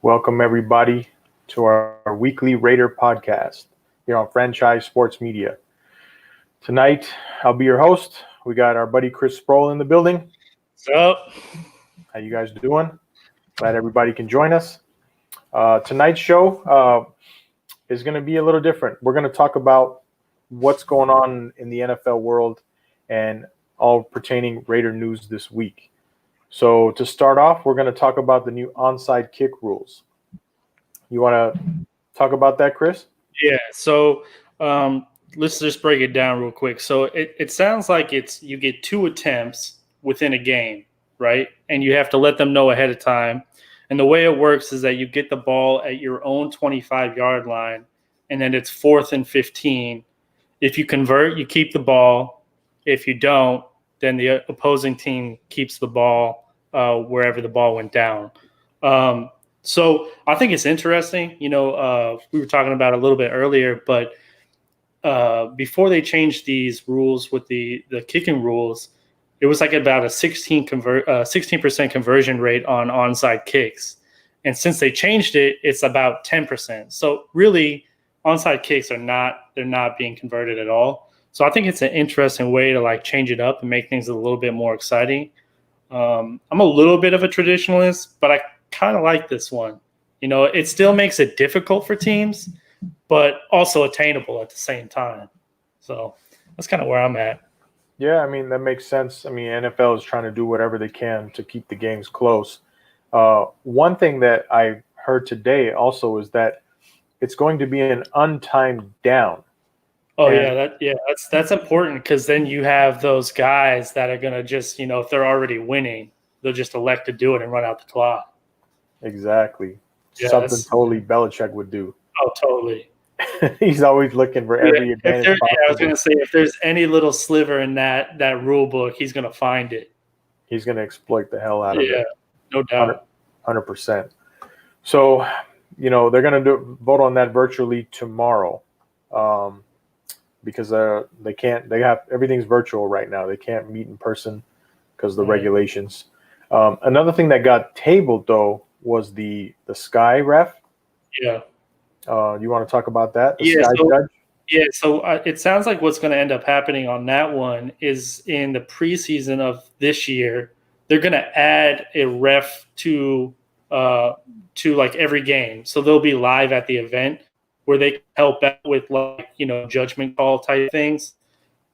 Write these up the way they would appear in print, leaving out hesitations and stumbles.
Welcome, everybody, to our weekly Raider podcast here on Franchise Sports Media. Tonight, I'll be your host. We got our buddy Chris Sproule in the building. What's up? How you guys doing? Glad everybody can join us. Tonight's show is going to be a little different. We're going to talk about what's going on in the NFL world and all pertaining Raider news this week. So to start off, we're going to talk about the new onside kick rules. You want to talk about that, Chris? Yeah. So let's just break it down real quick. So it sounds like you get 2 attempts within a game, right? And you have to let them know ahead of time. And the way it works is that you get the ball at your own 25-yard line, and then it's 4th and 15. If you convert, you keep the ball. If you don't, then the opposing team keeps the ball wherever the ball went down. So I think it's interesting. We were talking about it a little bit earlier, but before they changed these rules with the kicking rules, it was like about a 16% conversion rate on onside kicks. And since they changed it, it's about 10%. So really, onside kicks they're not being converted at all. So I think it's an interesting way to change it up and make things a little bit more exciting. I'm a little bit of a traditionalist, but I kind of like this one. It still makes it difficult for teams, but also attainable at the same time. So that's kind of where I'm at. Yeah, I mean, that makes sense. I mean, NFL is trying to do whatever they can to keep the games close. One thing that I heard today also is that it's going to be an untimed down. Oh, that's important because then you have those guys that are going to just, if they're already winning, they'll just elect to do it and run out the clock. Exactly. Yeah, something totally Belichick would do. Oh, totally. He's always looking for every advantage possible. I was going to say, if there's any little sliver in that rule book, he's going to find it. He's going to exploit the hell out of it. Yeah, no doubt. 100%. So, they're going to vote on that virtually tomorrow. Because they have everything's virtual right now. They can't meet in person because of the regulations. Another thing that got tabled though was the Sky ref. Yeah. You want to talk about that? So it sounds like what's going to end up happening on that one is in the preseason of this year, they're going to add a ref to every game. So they'll be live at the event, where they can help out with judgment call type things.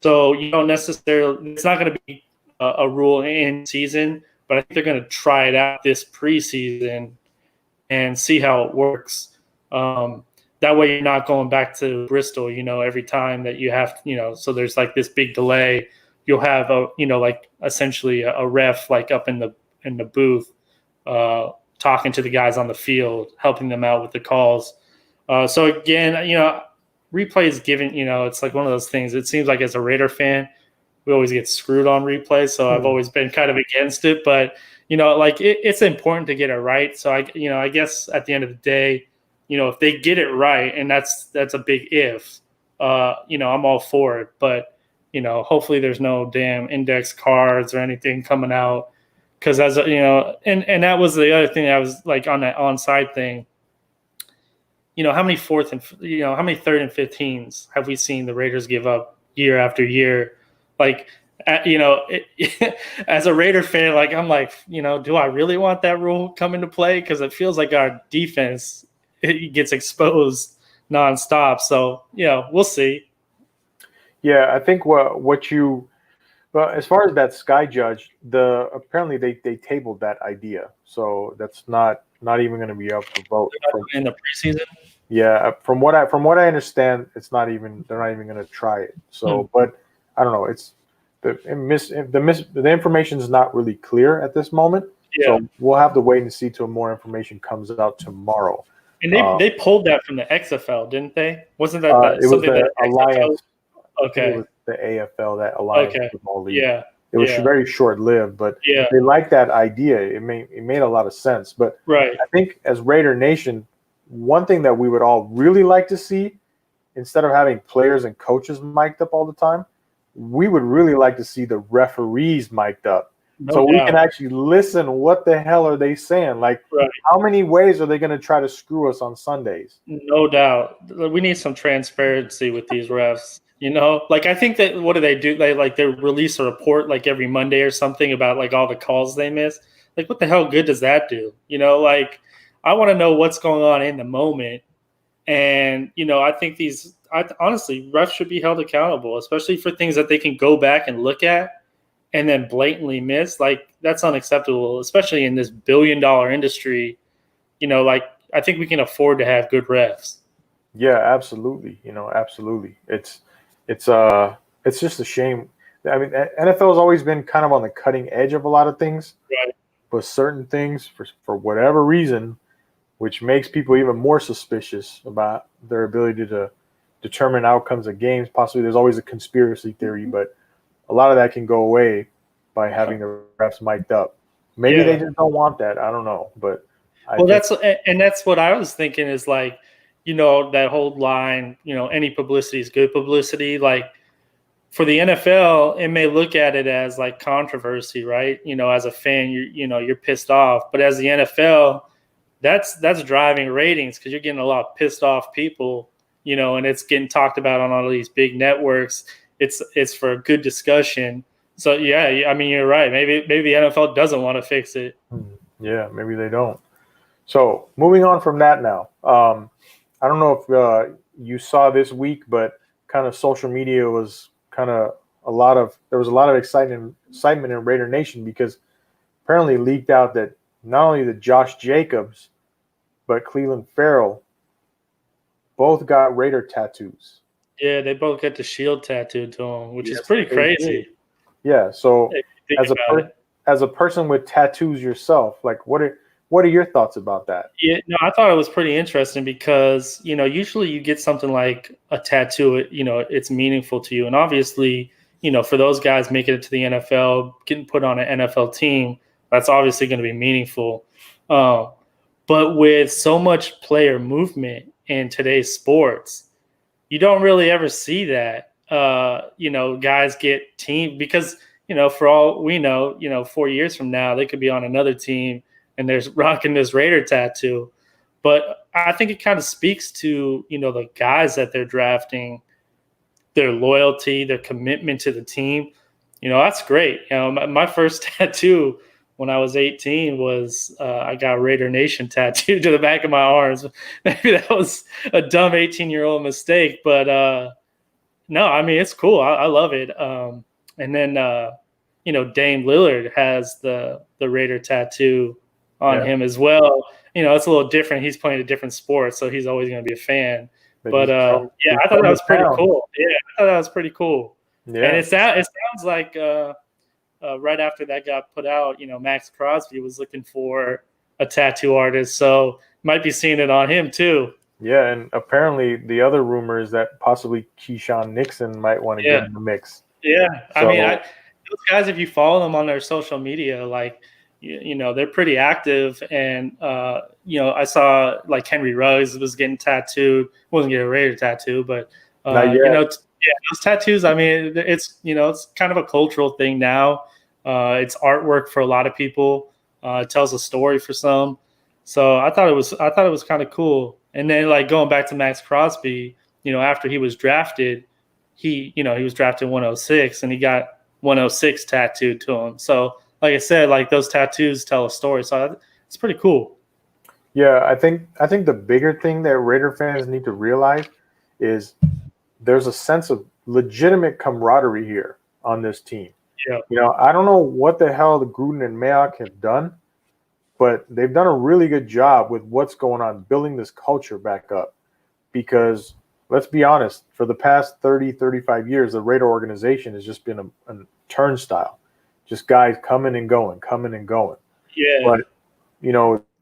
So you don't necessarily, it's not going to be a rule in season, but I think they're going to try it out this preseason and see how it works. That way you're not going back to Bristol, every time that you have, so there's this big delay. You'll have essentially a ref up in the booth, talking to the guys on the field, helping them out with the calls. So again, replay is given, it's one of those things. It seems like as a Raider fan, we always get screwed on replay. So I've always been kind of against it, but it's important to get it right. So I guess at the end of the day, if they get it right, and that's a big if, I'm all for it, but hopefully there's no damn index cards or anything coming out. Cause and that was the other thing I was on that onside thing. How many 3rd and 15s have we seen the Raiders give up year after year? As a Raider fan, I'm do I really want that rule come into play? Because it feels like our defense gets exposed nonstop. So, we'll see. Yeah, I think as far as that Sky judge, apparently they tabled that idea. So that's not even going to be up for vote in the preseason. Yeah, from what I understand, they're not even going to try it. So, but I don't know. It's the information is not really clear at this moment. Yeah. So we'll have to wait and see till more information comes out tomorrow. And they pulled that from the XFL, didn't they? Wasn't that it was the Alliance? Okay, it was the AFL, that Alliance Football League. Yeah. It was very short-lived, but they liked that idea. It made a lot of sense. But I think as Raider Nation, one thing that we would all really like to see, instead of having players and coaches mic'd up all the time, we would really like to see the referees mic'd up. so we can doubt. actually listen. What the hell are they saying? Like, Right. how many ways are they going to try to screw us on Sundays? No doubt. We need some transparency with these refs. Like I think that what do? They release a report like every Monday or something about like all the calls they miss. Like what the hell good does that do? Like I want to know what's going on in the moment. And I think honestly refs should be held accountable, especially for things that they can go back and look at and then blatantly miss. Like that's unacceptable, especially in this billion-dollar industry. Like I think we can afford to have good refs. Yeah, absolutely. Absolutely. It's just a shame. I mean, NFL has always been kind of on the cutting edge of a lot of things, Right. but certain things for whatever reason, which makes people even more suspicious about their ability to determine outcomes of games. Possibly there's always a conspiracy theory, but a lot of that can go away by having the refs mic'd up. Maybe they just don't want that. I don't know, but that's what I was thinking is like, that whole line, any publicity is good publicity. Like for the NFL, it may look at it as like controversy, right? As a fan, you're pissed off, but as the NFL, that's driving ratings because you're getting a lot of pissed off people, and it's getting talked about on all these big networks. It's for a good discussion. So yeah, I mean you're right. Maybe the NFL doesn't want to fix it. Yeah, maybe they don't. So moving on from that now, I don't know if you saw this week, but kind of social media was kind of there was a lot of excitement in Raider Nation because apparently it leaked out that not only the Josh Jacobs, but Cleveland Ferrell both got Raider tattoos. Yeah, they both get the shield tattooed to them, which is pretty crazy. Yeah, so as a person with tattoos yourself, like what are your thoughts about that? Yeah, no, I thought it was pretty interesting because, usually you get something like a tattoo, it's meaningful to you. And obviously, for those guys making it to the NFL, getting put on an NFL team, that's obviously going to be meaningful. But with so much player movement in today's sports, you don't really ever see that, guys get team because, for all we know, 4 years from now, they could be on another team and they're rocking this Raider tattoo. But I think it kind of speaks to, the guys that they're drafting, their loyalty, their commitment to the team. That's great. My first tattoo when I was 18 was I got Raider Nation tattooed to the back of my arms. Maybe that was a dumb 18-year-old mistake, but no, I mean, it's cool. I love it. And then, Dame Lillard has the Raider tattoo on him as well. It's a little different. He's playing a different sport, so he's always going to be a fan. But I thought that was pretty cool. Yeah, I thought that was pretty cool. Yeah. And it sounds like right after that got put out, Max Crosby was looking for a tattoo artist, so might be seeing it on him too. Yeah, and apparently the other rumor is that possibly Keyshawn Nixon might want to get in the mix. Yeah, so, I mean, those guys, if you follow them on their social media, like, they're pretty active. And, I saw like Henry Ruggs was getting tattooed. Wasn't getting a Raider tattoo, but, those tattoos, I mean, it's, it's kind of a cultural thing now. It's artwork for a lot of people. It tells a story for some. So I thought it was kind of cool. And then like going back to Max Crosby, after he was drafted, he was drafted 106 and he got 106 tattooed to him. So like I said, like those tattoos tell a story. So it's pretty cool. Yeah, I think the bigger thing that Raider fans need to realize is there's a sense of legitimate camaraderie here on this team. Yeah. I don't know what the hell the Gruden and Mayock have done, but they've done a really good job with what's going on, building this culture back up. Because let's be honest, for the past 30, 35 years, the Raider organization has just been a turnstile. Just guys coming and going. Yeah. But,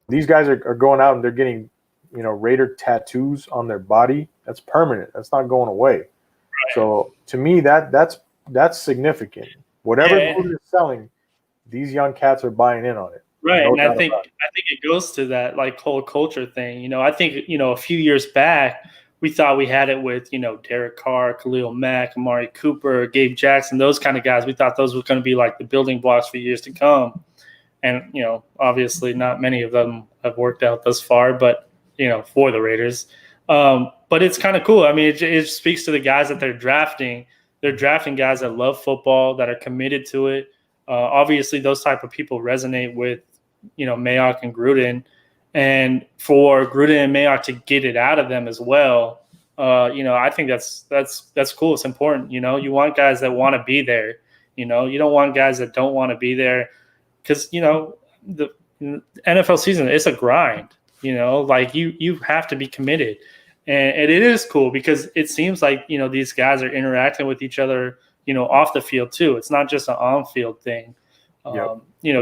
these guys are going out and they're getting, Raider tattoos on their body. That's permanent. That's not going away. Right. So to me, that's significant. Whatever Gruden is selling, these young cats are buying in on it. Right. No, and I think it goes to that like whole culture thing. I think, a few years back we thought we had it with, Derek Carr, Khalil Mack, Amari Cooper, Gabe Jackson, those kind of guys. We thought those were going to be like the building blocks for years to come. And, obviously not many of them have worked out thus far, but, for the Raiders. But it's kind of cool. I mean, it speaks to the guys that they're drafting. They're drafting guys that love football, that are committed to it. Obviously, those type of people resonate with, Mayock and Gruden. And for Gruden and Mayock to get it out of them as well, I think that's cool. It's important. You want guys that want to be there. You don't want guys that don't want to be there, because the NFL season, it's a grind. Like you have to be committed, and it is cool because it seems like these guys are interacting with each other off the field too. It's not just an on-field thing. Yep.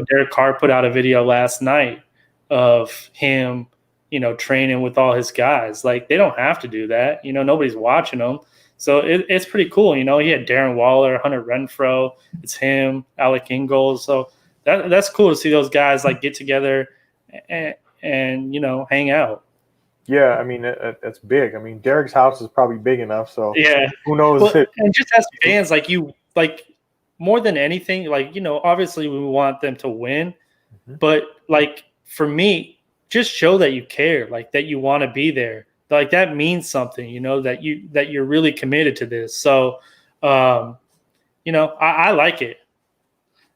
Derek Carr put out a video last night of him, training with all his guys. Like, they don't have to do that. Nobody's watching them. So it's pretty cool. He had Darren Waller, Hunter Renfrow. It's him, Alec Ingold. So that's cool to see those guys like get together and hang out. Yeah, I mean, that's big. I mean, Derek's house is probably big enough. So yeah, who knows? Well, and just as fans, more than anything, obviously we want them to win, but for me, just show that you care, that you want to be there. That means something, that you're really committed to this. So, I like it.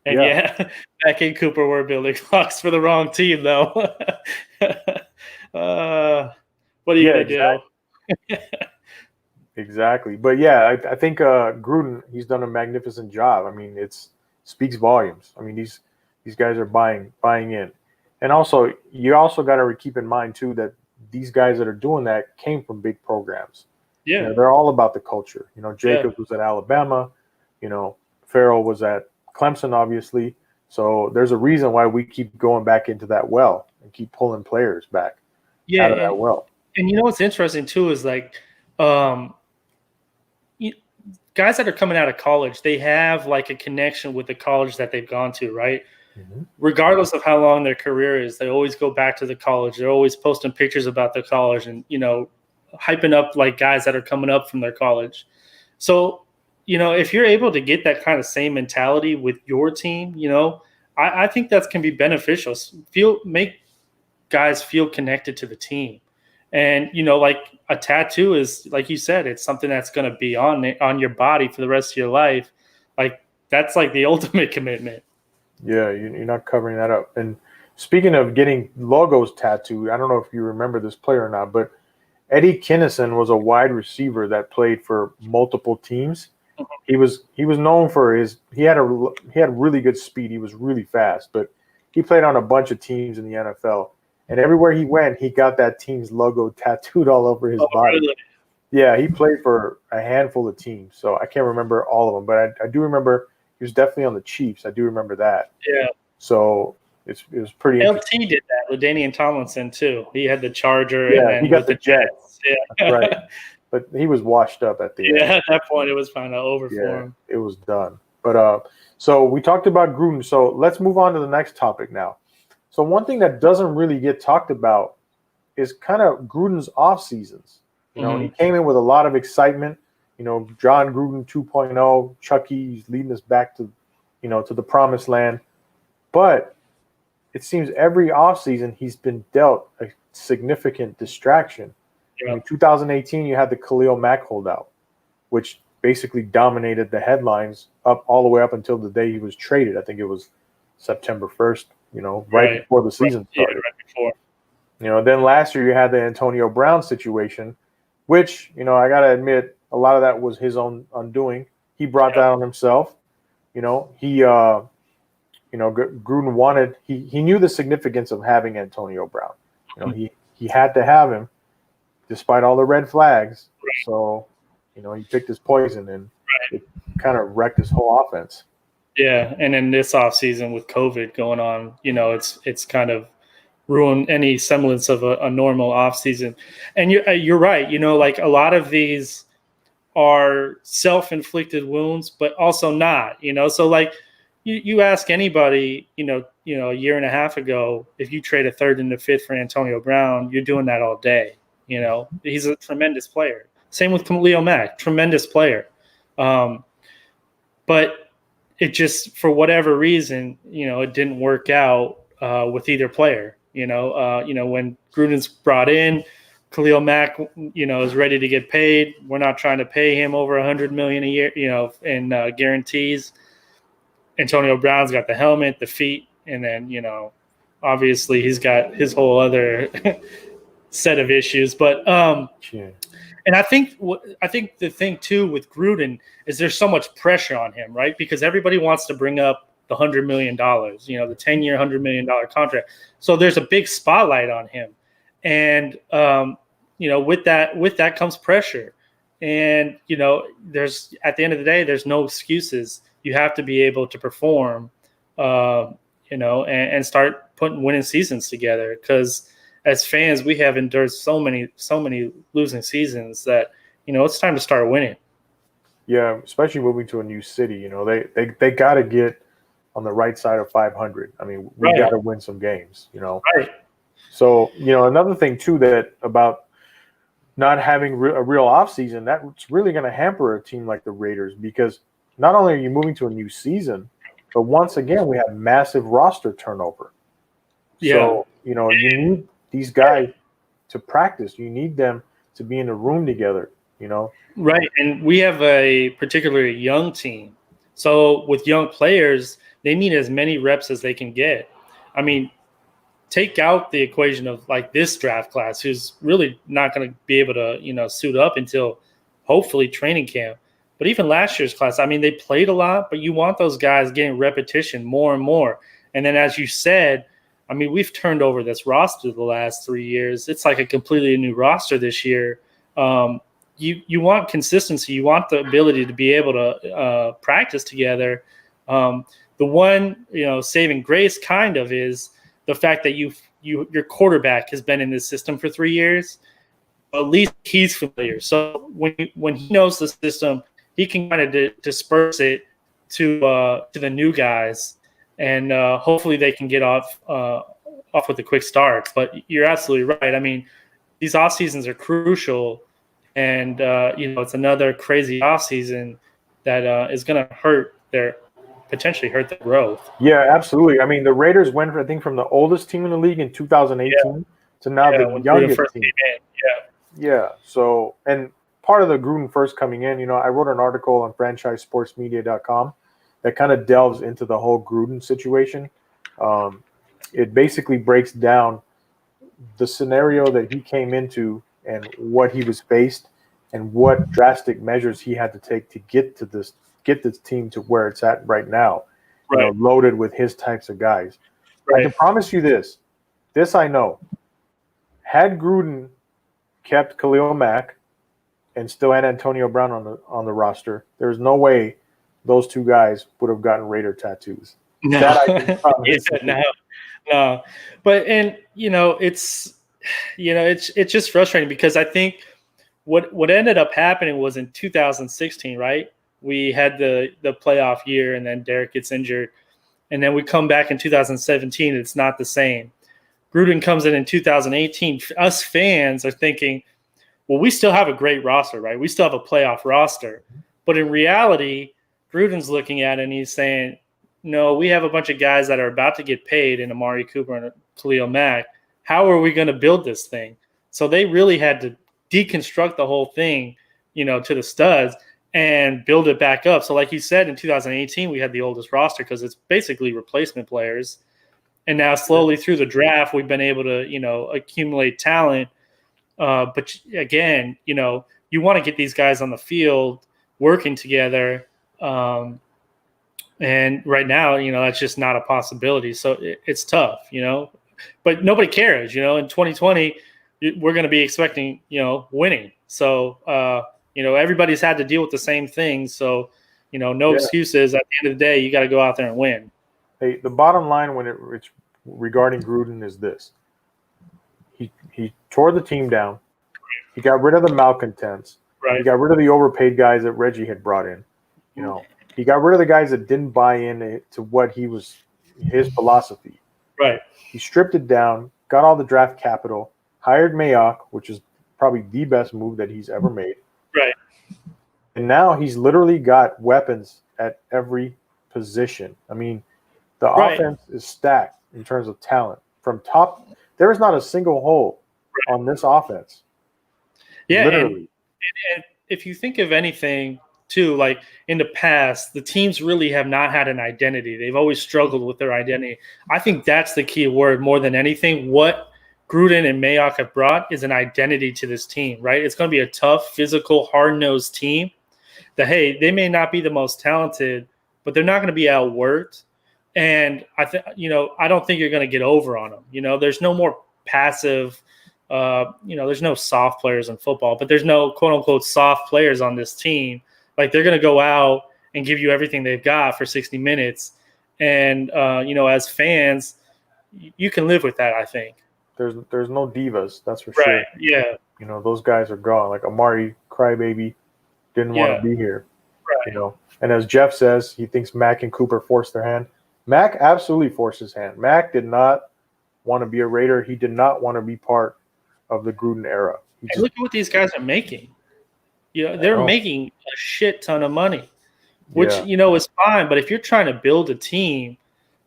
And yeah, Mack and Cooper were building blocks for the wrong team, though. What are you going to do? Exactly. But yeah, I think Gruden, he's done a magnificent job. I mean, speaks volumes. I mean, these guys are buying in. And also, you also got to keep in mind too that these guys that are doing that came from big programs. Yeah. They're all about the culture. Jacobs was at Alabama, Ferrell was at Clemson, obviously. So there's a reason why we keep going back into that well and keep pulling players back out of that well. And what's interesting too is guys that are coming out of college, they have a connection with the college that they've gone to, right? Mm-hmm. Regardless of how long their career is, they always go back to the college. They're always posting pictures about the college and, hyping up guys that are coming up from their college. So, if you're able to get that kind of same mentality with your team, I think that can be beneficial. Make guys feel connected to the team. And, a tattoo is, like you said, it's something that's going to be on your body for the rest of your life. That's the ultimate commitment. Yeah, you're not covering that up. And speaking of getting logos tattooed, I don't know if you remember this player or not, but Eddie Kinnison was a wide receiver that played for multiple teams. Mm-hmm. He was known for he had really good speed. He was really fast, but he played on a bunch of teams in the NFL. And everywhere he went, he got that team's logo tattooed all over his body. Really? Yeah, he played for a handful of teams, so I can't remember all of them, but I do remember he was definitely on the Chiefs. I do remember that. Yeah. So it was pretty interesting. LT did that with LaDainian Tomlinson, too. He had the Charger. Yeah, and then he got the Jets. Yeah. That's right. But he was washed up at the end. Yeah, at that point, it was kind of over for him. It was done. But so we talked about Gruden. So let's move on to the next topic now. So one thing that doesn't really get talked about is kind of Gruden's off seasons. He came in with a lot of excitement. John Gruden 2.0, Chucky, he's leading us back to, to the promised land. But it seems every offseason he's been dealt a significant distraction. Yeah. In 2018, you had the Khalil Mack holdout, which basically dominated the headlines all the way up until the day he was traded. I think it was September 1st, right before the season started. Yeah, right before. Then last year you had the Antonio Brown situation, which, I got to admit, a lot of that was his own undoing. He brought that on himself. Gruden wanted, he knew the significance of having Antonio Brown. He had to have him despite all the red flags. Right. So, he picked his poison and it kind of wrecked his whole offense. Yeah, and in this offseason with COVID going on, it's kind of ruined any semblance of a normal offseason. And you're right. A lot of these are self-inflicted wounds, but also not. So you ask anybody, a year and a half ago, if you trade a third and a fifth for Antonio Brown, you're doing that all day. You know, he's a tremendous player. Same with Khalil Mack, tremendous player. But it just, for whatever reason, you know, it didn't work out with either player. You know, when Gruden's brought in, Khalil Mack, you know, is ready to get paid. We're not trying to pay him over $100 million a year, you know, in guarantees. Antonio Brown's got the helmet, the feet, and then, you know, obviously he's got his whole other set of issues. But and I think the thing too with Gruden is there's so much pressure on him, right? Because everybody wants to bring up the $100 million, you know, the 10-year, $100 million contract. So there's a big spotlight on him. And, you know, with that comes pressure. And, you know, there's, at the end of the day, there's no excuses. You have to be able to perform, you know, and start putting winning seasons together. Because as fans, we have endured so many losing seasons that, you know, it's time to start winning. Yeah, especially moving to a new city. You know, they got to get on the right side of 500. I mean, we got to win some games, you know. Right. So, you know, another thing too that about not having a real offseason, that's really going to hamper a team like the Raiders, because not only are you moving to a new season, but once again, we have massive roster turnover. Yeah. So, you know, you need these guys to practice. You need them to be in a room together, you know. Right. And we have a particularly young team. So with young players, they need as many reps as they can get. I mean, take out the equation of like this draft class, who's really not going to be able to, you know, suit up until hopefully training camp. But even last year's class, I mean, they played a lot, but you want those guys getting repetition more and more. And then, as you said, I mean, we've turned over this roster the last 3 years. It's like a completely new roster this year. You want consistency. You want the ability to be able to practice together. The one, you know, saving grace kind of is the fact that your quarterback has been in this system for 3 years. At least he's familiar. So when he knows the system, he can kind of disperse it to the new guys, and hopefully they can get off with a quick start. But you're absolutely right. I mean, these off seasons are crucial, and you know, it's another crazy off season that is going to potentially hurt their growth. Yeah, absolutely. I mean, the Raiders went, I think, from the oldest team in the league in 2018 to now the youngest team. Yeah. So, and part of the Gruden first coming in, you know, I wrote an article on franchisesportsmedia.com that kind of delves into the whole Gruden situation. It basically breaks down the scenario that he came into and what he was faced and what drastic measures he had to take to get this team to where it's at right now, you know, loaded with his types of guys. I can promise you this I know. Had Gruden kept Khalil Mack and still had Antonio Brown on the roster, there's no way those two guys would have gotten Raider tattoos. No, that I can promise no. But, and you know, it's just frustrating because I think what ended up happening was in 2016, right? We had the playoff year, and then Derek gets injured, and then we come back in 2017. It's not the same. Gruden comes in 2018. Us fans are thinking, well, we still have a great roster, right? We still have a playoff roster. But in reality, Gruden's looking at it and he's saying, no, we have a bunch of guys that are about to get paid in Amari Cooper and Khalil Mack. How are we going to build this thing? So they really had to deconstruct the whole thing, you know, to the studs and build it back up. So like you said, in 2018, we had the oldest roster because it's basically replacement players. And now slowly through the draft, we've been able to, you know, accumulate talent. But again, you know, you want to get these guys on the field working together. And right now, you know, that's just not a possibility. So it's tough, you know, but nobody cares, you know, in 2020, we're going to be expecting, you know, winning. So, you know, everybody's had to deal with the same thing. So, you know, no excuses. At the end of the day, you got to go out there and win. Hey, the bottom line when it's regarding Gruden is this. He tore the team down. He got rid of the malcontents. Right. He got rid of the overpaid guys that Reggie had brought in. You know, he got rid of the guys that didn't buy in to what his philosophy. Right. He stripped it down, got all the draft capital, hired Mayock, which is probably the best move that he's ever made. Right. And now he's literally got weapons at every position. I mean, the offense is stacked in terms of talent. From top, there is not a single hole on this offense. Yeah, literally. And if you think of anything, too, like in the past, the teams really have not had an identity. They've always struggled with their identity. I think that's the key word more than anything. What Gruden and Mayock have brought is an identity to this team, right? It's going to be a tough, physical, hard-nosed team that, hey, they may not be the most talented, but they're not going to be outworked. And I don't think you're going to get over on them. There's no more passive, there's no soft players in football, but there's no quote unquote soft players on this team. Like they're going to go out and give you everything they've got for 60 minutes. And, as fans, you can live with that, I think. There's no divas, that's for sure. Right, yeah. Those guys are gone. Like Amari Crybaby didn't want to be here. Right. And as Jeff says, he thinks Mac and Cooper forced their hand. Mac absolutely forced his hand. Mac did not want to be a Raider. He did not want to be part of the Gruden era. Look at what these guys are making. They're making a shit ton of money, which, is fine. But if you're trying to build a team,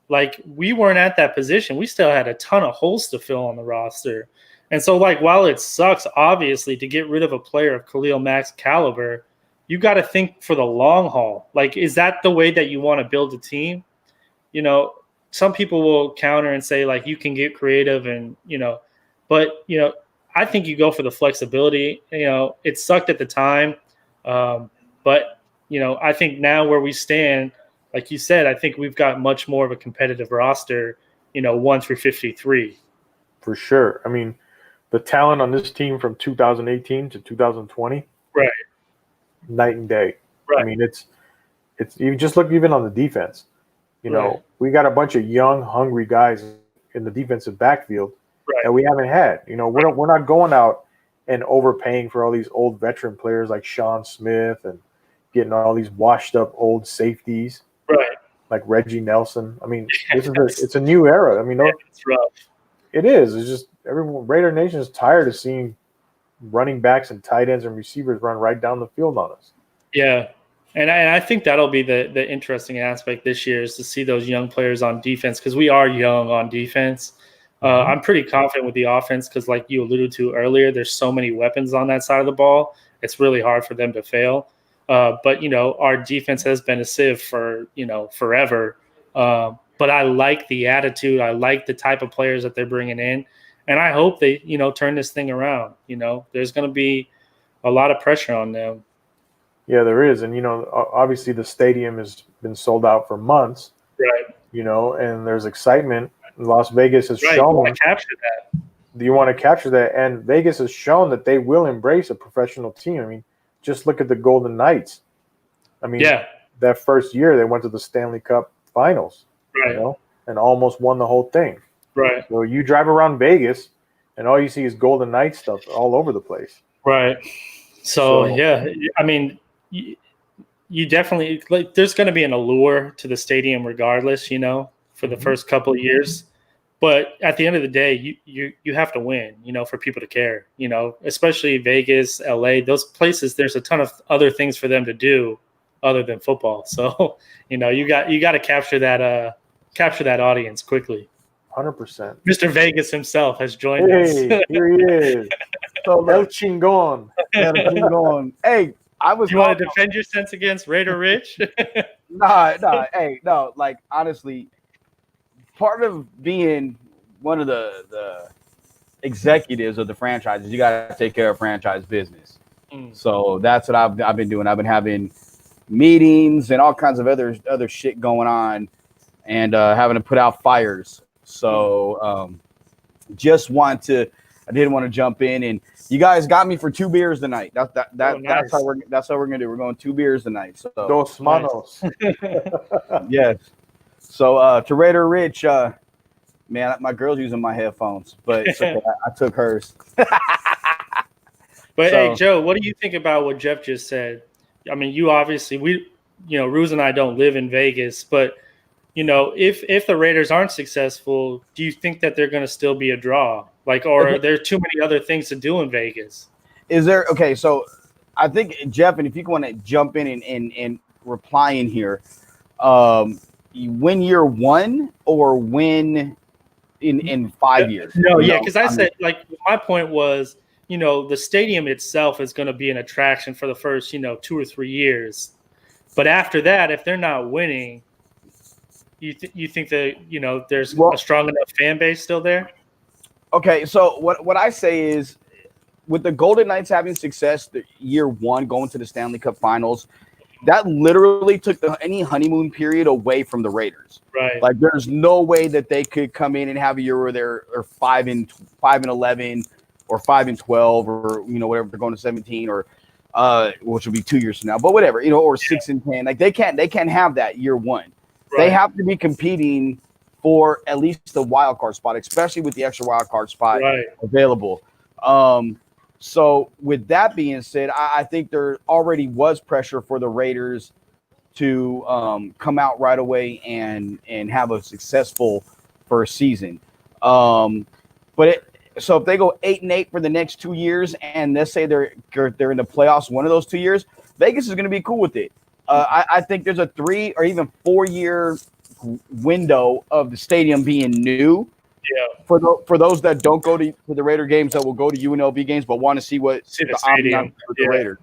like we weren't at that position, we still had a ton of holes to fill on the roster. And so, like, while it sucks, obviously, to get rid of a player of Khalil Mack's caliber, you got to think for the long haul. Like, is that the way that you want to build a team? Some people will counter and say, like, you can get creative but I think you go for the flexibility. It sucked at the time. But I think now where we stand, like you said, I think we've got much more of a competitive roster, 1 through 53. For sure. I mean, the talent on this team from 2018 to 2020, right, night and day. Right. I mean, it's you just look even on the defense. We got a bunch of young, hungry guys in the defensive backfield that we haven't had. We're not going out and overpaying for all these old veteran players like Sean Smith and getting all these washed up old safeties, right? Like Reggie Nelson. I mean, it's a new era. I mean, it's rough. It is. It's just everyone. Raider Nation is tired of seeing running backs and tight ends and receivers run right down the field on us. Yeah. And I think that'll be the interesting aspect this year is to see those young players on defense because we are young on defense. I'm pretty confident with the offense because, like you alluded to earlier, there's so many weapons on that side of the ball. It's really hard for them to fail. But our defense has been a sieve for, forever. But I like the attitude. I like the type of players that they're bringing in. And I hope they, turn this thing around. There's going to be a lot of pressure on them. Yeah, there is. And, obviously the stadium has been sold out for months. Right. And there's excitement. Las Vegas has shown. You want to capture that. You want to capture that. And Vegas has shown that they will embrace a professional team. I mean, just look at the Golden Knights. I mean, that first year they went to the Stanley Cup Finals, right? And almost won the whole thing. Right. So you drive around Vegas, and all you see is Golden Knights stuff all over the place. Right. So yeah, I mean, you definitely there's going to be an allure to the stadium, regardless. For the first couple of years. But at the end of the day, you have to win, for people to care, especially Vegas, LA, those places. There's a ton of other things for them to do other than football. So, you got to capture that audience quickly. 100%. Mr. Vegas himself has joined us. Here he is. So El Chingon. El Chingon. Hey, you want to defend your sense against Raider Rich? Nah. Hey, no. Like honestly. Part of being one of the executives of the franchises, you got to take care of franchise business. So that's what I've been doing. I've been having meetings and all kinds of other shit going on, and having to put out fires. So I did want to jump in, and you guys got me for 2 beers tonight. Nice. That's how we're gonna do. We're going 2 beers tonight. So Dos manos. Yes. So to Raider Rich, man, my girl's using my headphones, but it's okay. I took hers. But hey, Joe, what do you think about what Jeff just said? I mean, you obviously Rooz and I don't live in Vegas, but if the Raiders aren't successful, do you think that they're going to still be a draw? Like, or are there too many other things to do in Vegas? Is there okay? So I think Jeff, and if you want to jump in and reply in here, you win year one or win in 5 years? No, yeah, because I said like my point was, the stadium itself is going to be an attraction for the first 2 or 3 years, but after that, if they're not winning, you think that there's a strong enough fan base still there? Okay, so what I say is, with the Golden Knights having success year one, going to the Stanley Cup Finals, that literally took any honeymoon period away from the Raiders. Right. Like, there's no way that they could come in and have a year where they're 5-11 or 5-12 or whatever, they're going to 17 or which will be 2 years from now, but whatever, or 6-10. Like, they can't have that year one. Right. They have to be competing for at least the wild card spot, especially with the extra wild card spot available. So with that being said, I think there already was pressure for the Raiders to come out right away and have a successful first season. So if they go 8-8 for the next 2 years, and let's say they're in the playoffs one of those 2 years, Vegas is going to be cool with it. I think there's a 3 or even 4 year window of the stadium being new. Yeah. For those that don't go to the Raider games, that will go to UNLV games, but want to see the stadium for the Raiders.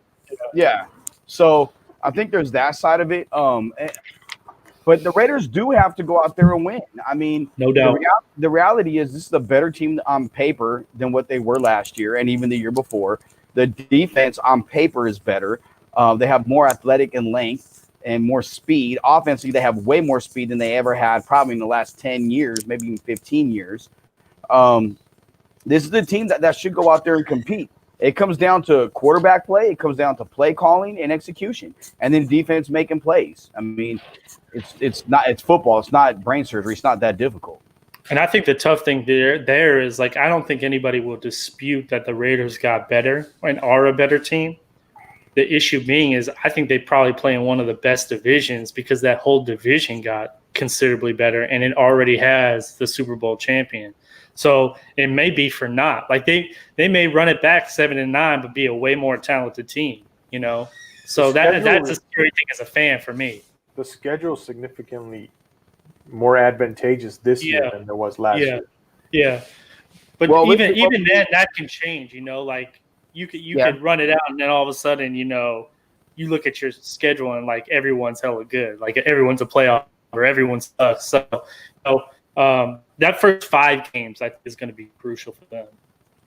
Yeah. So I think there's that side of it. But the Raiders do have to go out there and win. I mean, no doubt. The reality is this is a better team on paper than what they were last year and even the year before. The defense on paper is better. They have more athletic and length and more speed. Offensively, they have way more speed than they ever had probably in the last 10 years, maybe even 15 years. This is the team that should go out there and compete. It comes down to quarterback play. It comes down to play calling and execution, and then defense making plays. I mean, it's football. It's not brain surgery. It's not that difficult. And I think the tough thing there is, like, I don't think anybody will dispute that the Raiders got better and are a better team. The issue being is I think they probably play in one of the best divisions because that whole division got considerably better, and it already has the Super Bowl champion. So it may be for naught. Like, they may run it back 7-9, but be a way more talented team, So that's a scary thing as a fan for me. The schedule is significantly more advantageous this year than there was last year. Yeah. But even then, that can change, like you could run it out, and then all of a sudden, you look at your schedule and, like, everyone's hella good. Like, everyone's a playoff or everyone sucks. So that first 5 games, I think, is going to be crucial for them.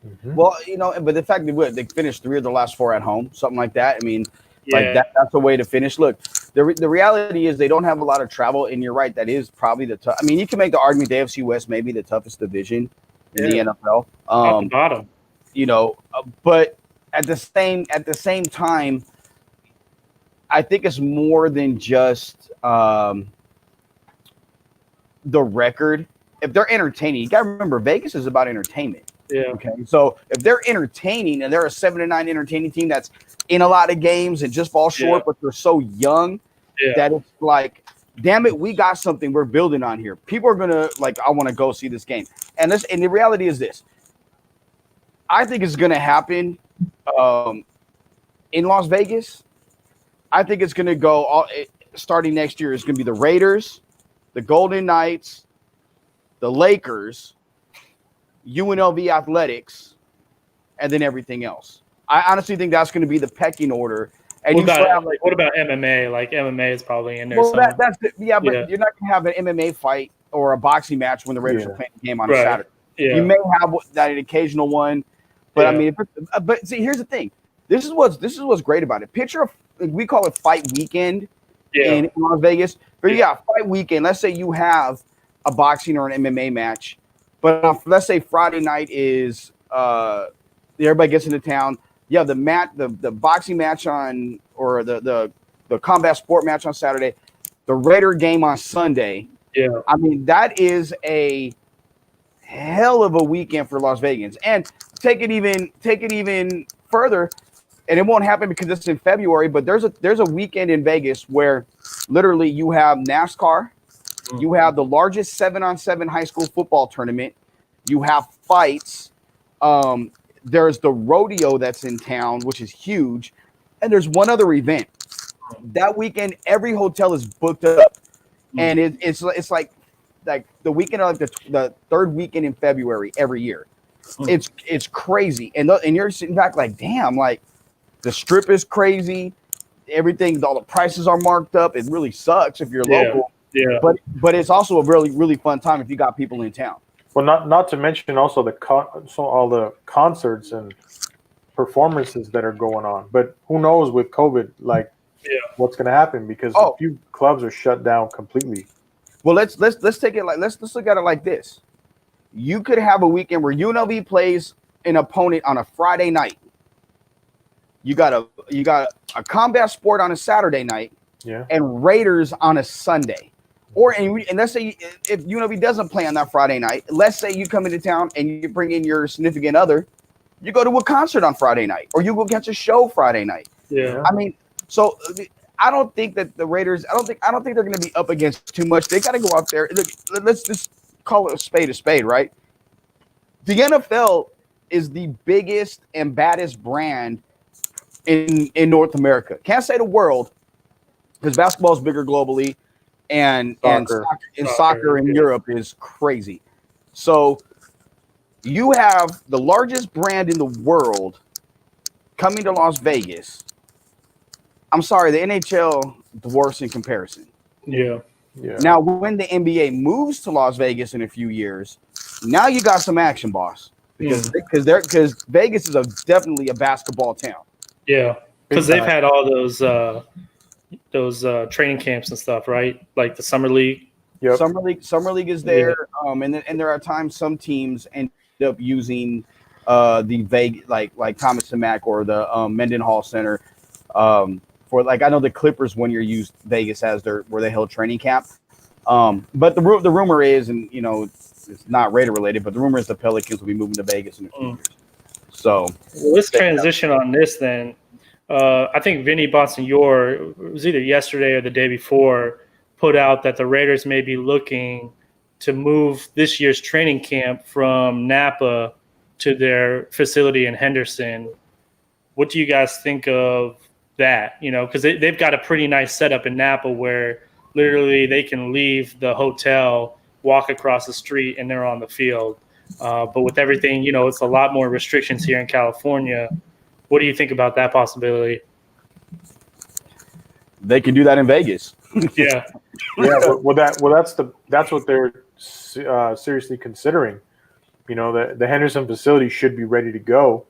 Mm-hmm. Well, but the fact that they finished 3 of their last 4 at home, something like that. I mean, that's a way to finish. Look, the reality is they don't have a lot of travel, and you're right. That is probably the tough. I mean, you can make the argument the AFC West may be the toughest division in the NFL. Top to bottom. But at the same time, I think it's more than just the record. If they're entertaining, you got to remember Vegas is about entertainment. Yeah. Okay. So if they're entertaining and they're a 7-9 entertaining team that's in a lot of games and just fall short, but they're so young that it's like, damn it, we got something we're building on here. People are gonna I want to go see this game. And the reality is this. I think it's gonna happen in Las Vegas. I think it's gonna go starting next year. It's gonna be the Raiders, the Golden Knights, the Lakers, UNLV Athletics, and then everything else. I honestly think that's going to be the pecking order. And what about MMA? Like, MMA is probably in there. Well, but you're not going to have an MMA fight or a boxing match when the Raiders are playing the game on a Saturday. Yeah. You may have that occasional one, but I mean, but see, here's the thing. This is what's great about it. Picture we call it fight weekend in Las Vegas. But fight weekend. Let's say you have a boxing or an MMA match, but let's say Friday night is everybody gets into town. Yeah, the boxing match on, or the combat sport match on Saturday, the Raider game on Sunday. Yeah, I mean, that is a hell of a weekend for Las Vegans. And take it even further, and it won't happen because it's in February. But there's a weekend in Vegas where literally you have NASCAR, you have the largest 7-on-7 high school football tournament, you have fights. there's the rodeo that's in town, which is huge, and there's one other event. That weekend, every hotel is booked up, and it's like the weekend of the third weekend in February every year. It's crazy, and you're sitting back like, damn, like the strip is crazy. Everything, all the prices are marked up. It really sucks if you're local. Yeah. But it's also a really, really fun time if you got people in town. Well, not to mention also all the concerts and performances that are going on. But who knows with COVID, like what's going to happen, because a few clubs are shut down completely. Well, let's take it like let's look at it like this. You could have a weekend where UNLV plays an opponent on a Friday night. You got a combat sport on a Saturday night, and Raiders on a Sunday. Or and let's say if UNLV doesn't play on that Friday night, let's say you come into town and you bring in your significant other, you go to a concert on Friday night, or you go catch a show Friday night. Yeah, I mean, so I don't think that the Raiders. I don't think they're going to be up against too much. They got to go out there. Let's just call it a spade, right? The NFL is the biggest and baddest brand in North America. Can't say the world, because basketball is bigger globally, and soccer in Europe is crazy. So you have the largest brand in the world coming to Las Vegas. I'm sorry, the NHL dwarfs in comparison. Yeah. Now, when the NBA moves to Las Vegas in a few years, now you got some action, boss, because Vegas is definitely a basketball town. Yeah, because they've had all those training camps and stuff, right? Like the summer league. Yep. Summer league is there, and there are times some teams end up using the Vegas, like Thomas and Mack or the Mendenhall Center. For I know the Clippers 1 year used Vegas as where they held training camp. But the rumor is, and it's not Raider related, but the rumor is the Pelicans will be moving to Vegas in a few years. So let's transition on this then. I think Vinny Bonsignore, it was either yesterday or the day before, put out that the Raiders may be looking to move this year's training camp from Napa to their facility in Henderson. What do you guys think of that? Because they've got a pretty nice setup in Napa where literally they can leave the hotel, walk across the street, and they're on the field. But with everything, it's a lot more restrictions here in California. What do you think about that possibility? They can do that in Vegas. Yeah. Well, that's what they're seriously considering. The Henderson facility should be ready to go,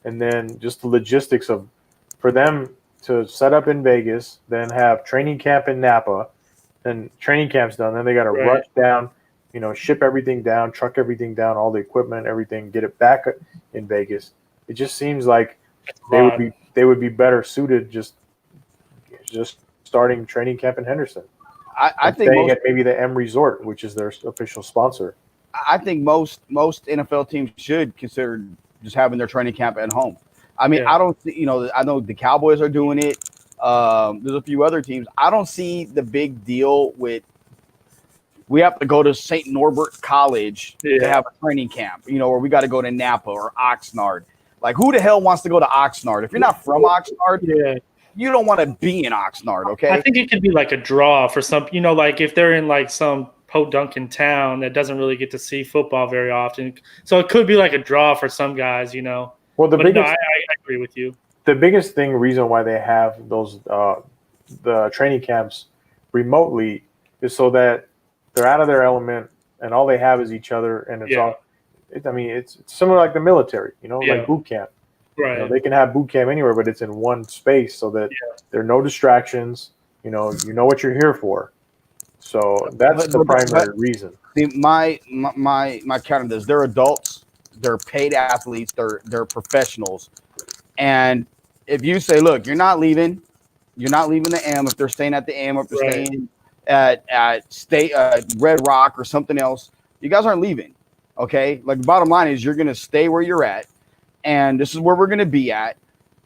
and then just the logistics for them to set up in Vegas, then have training camp in Napa, then training camp's done, then they got to rush down, ship everything down, truck everything down, all the equipment, everything, get it back in Vegas. It just seems like they would be better suited just starting training camp in Henderson. I think staying at maybe the M Resort, which is their official sponsor. I think most NFL teams should consider just having their training camp at home. I mean, I don't see, I know the Cowboys are doing it. There's a few other teams. I don't see the big deal with we have to go to St. Norbert College to have a training camp, or we got to go to Napa or Oxnard. Like, who the hell wants to go to Oxnard? If you're not from Oxnard, you don't want to be in Oxnard, okay? I think it could be like a draw for some, like if they're in like some podunkin town that doesn't really get to see football very often. So it could be like a draw for some guys, Well, I agree with you. The biggest reason why they have those the training camps remotely is so that they're out of their element and all they have is each other, and it's similar like the military, like boot camp. Right. They can have boot camp anywhere, but it's in one space so that there are no distractions. You know what you're here for. So that's the primary reason. See, my counter this. They're adults. They're paid athletes. They're professionals. And if you say, look, you're not leaving the M. If they're staying at the M, or if they're staying at Red Rock or something else, you guys aren't leaving. Okay. Like, the bottom line is you're going to stay where you're at, and this is where we're going to be at,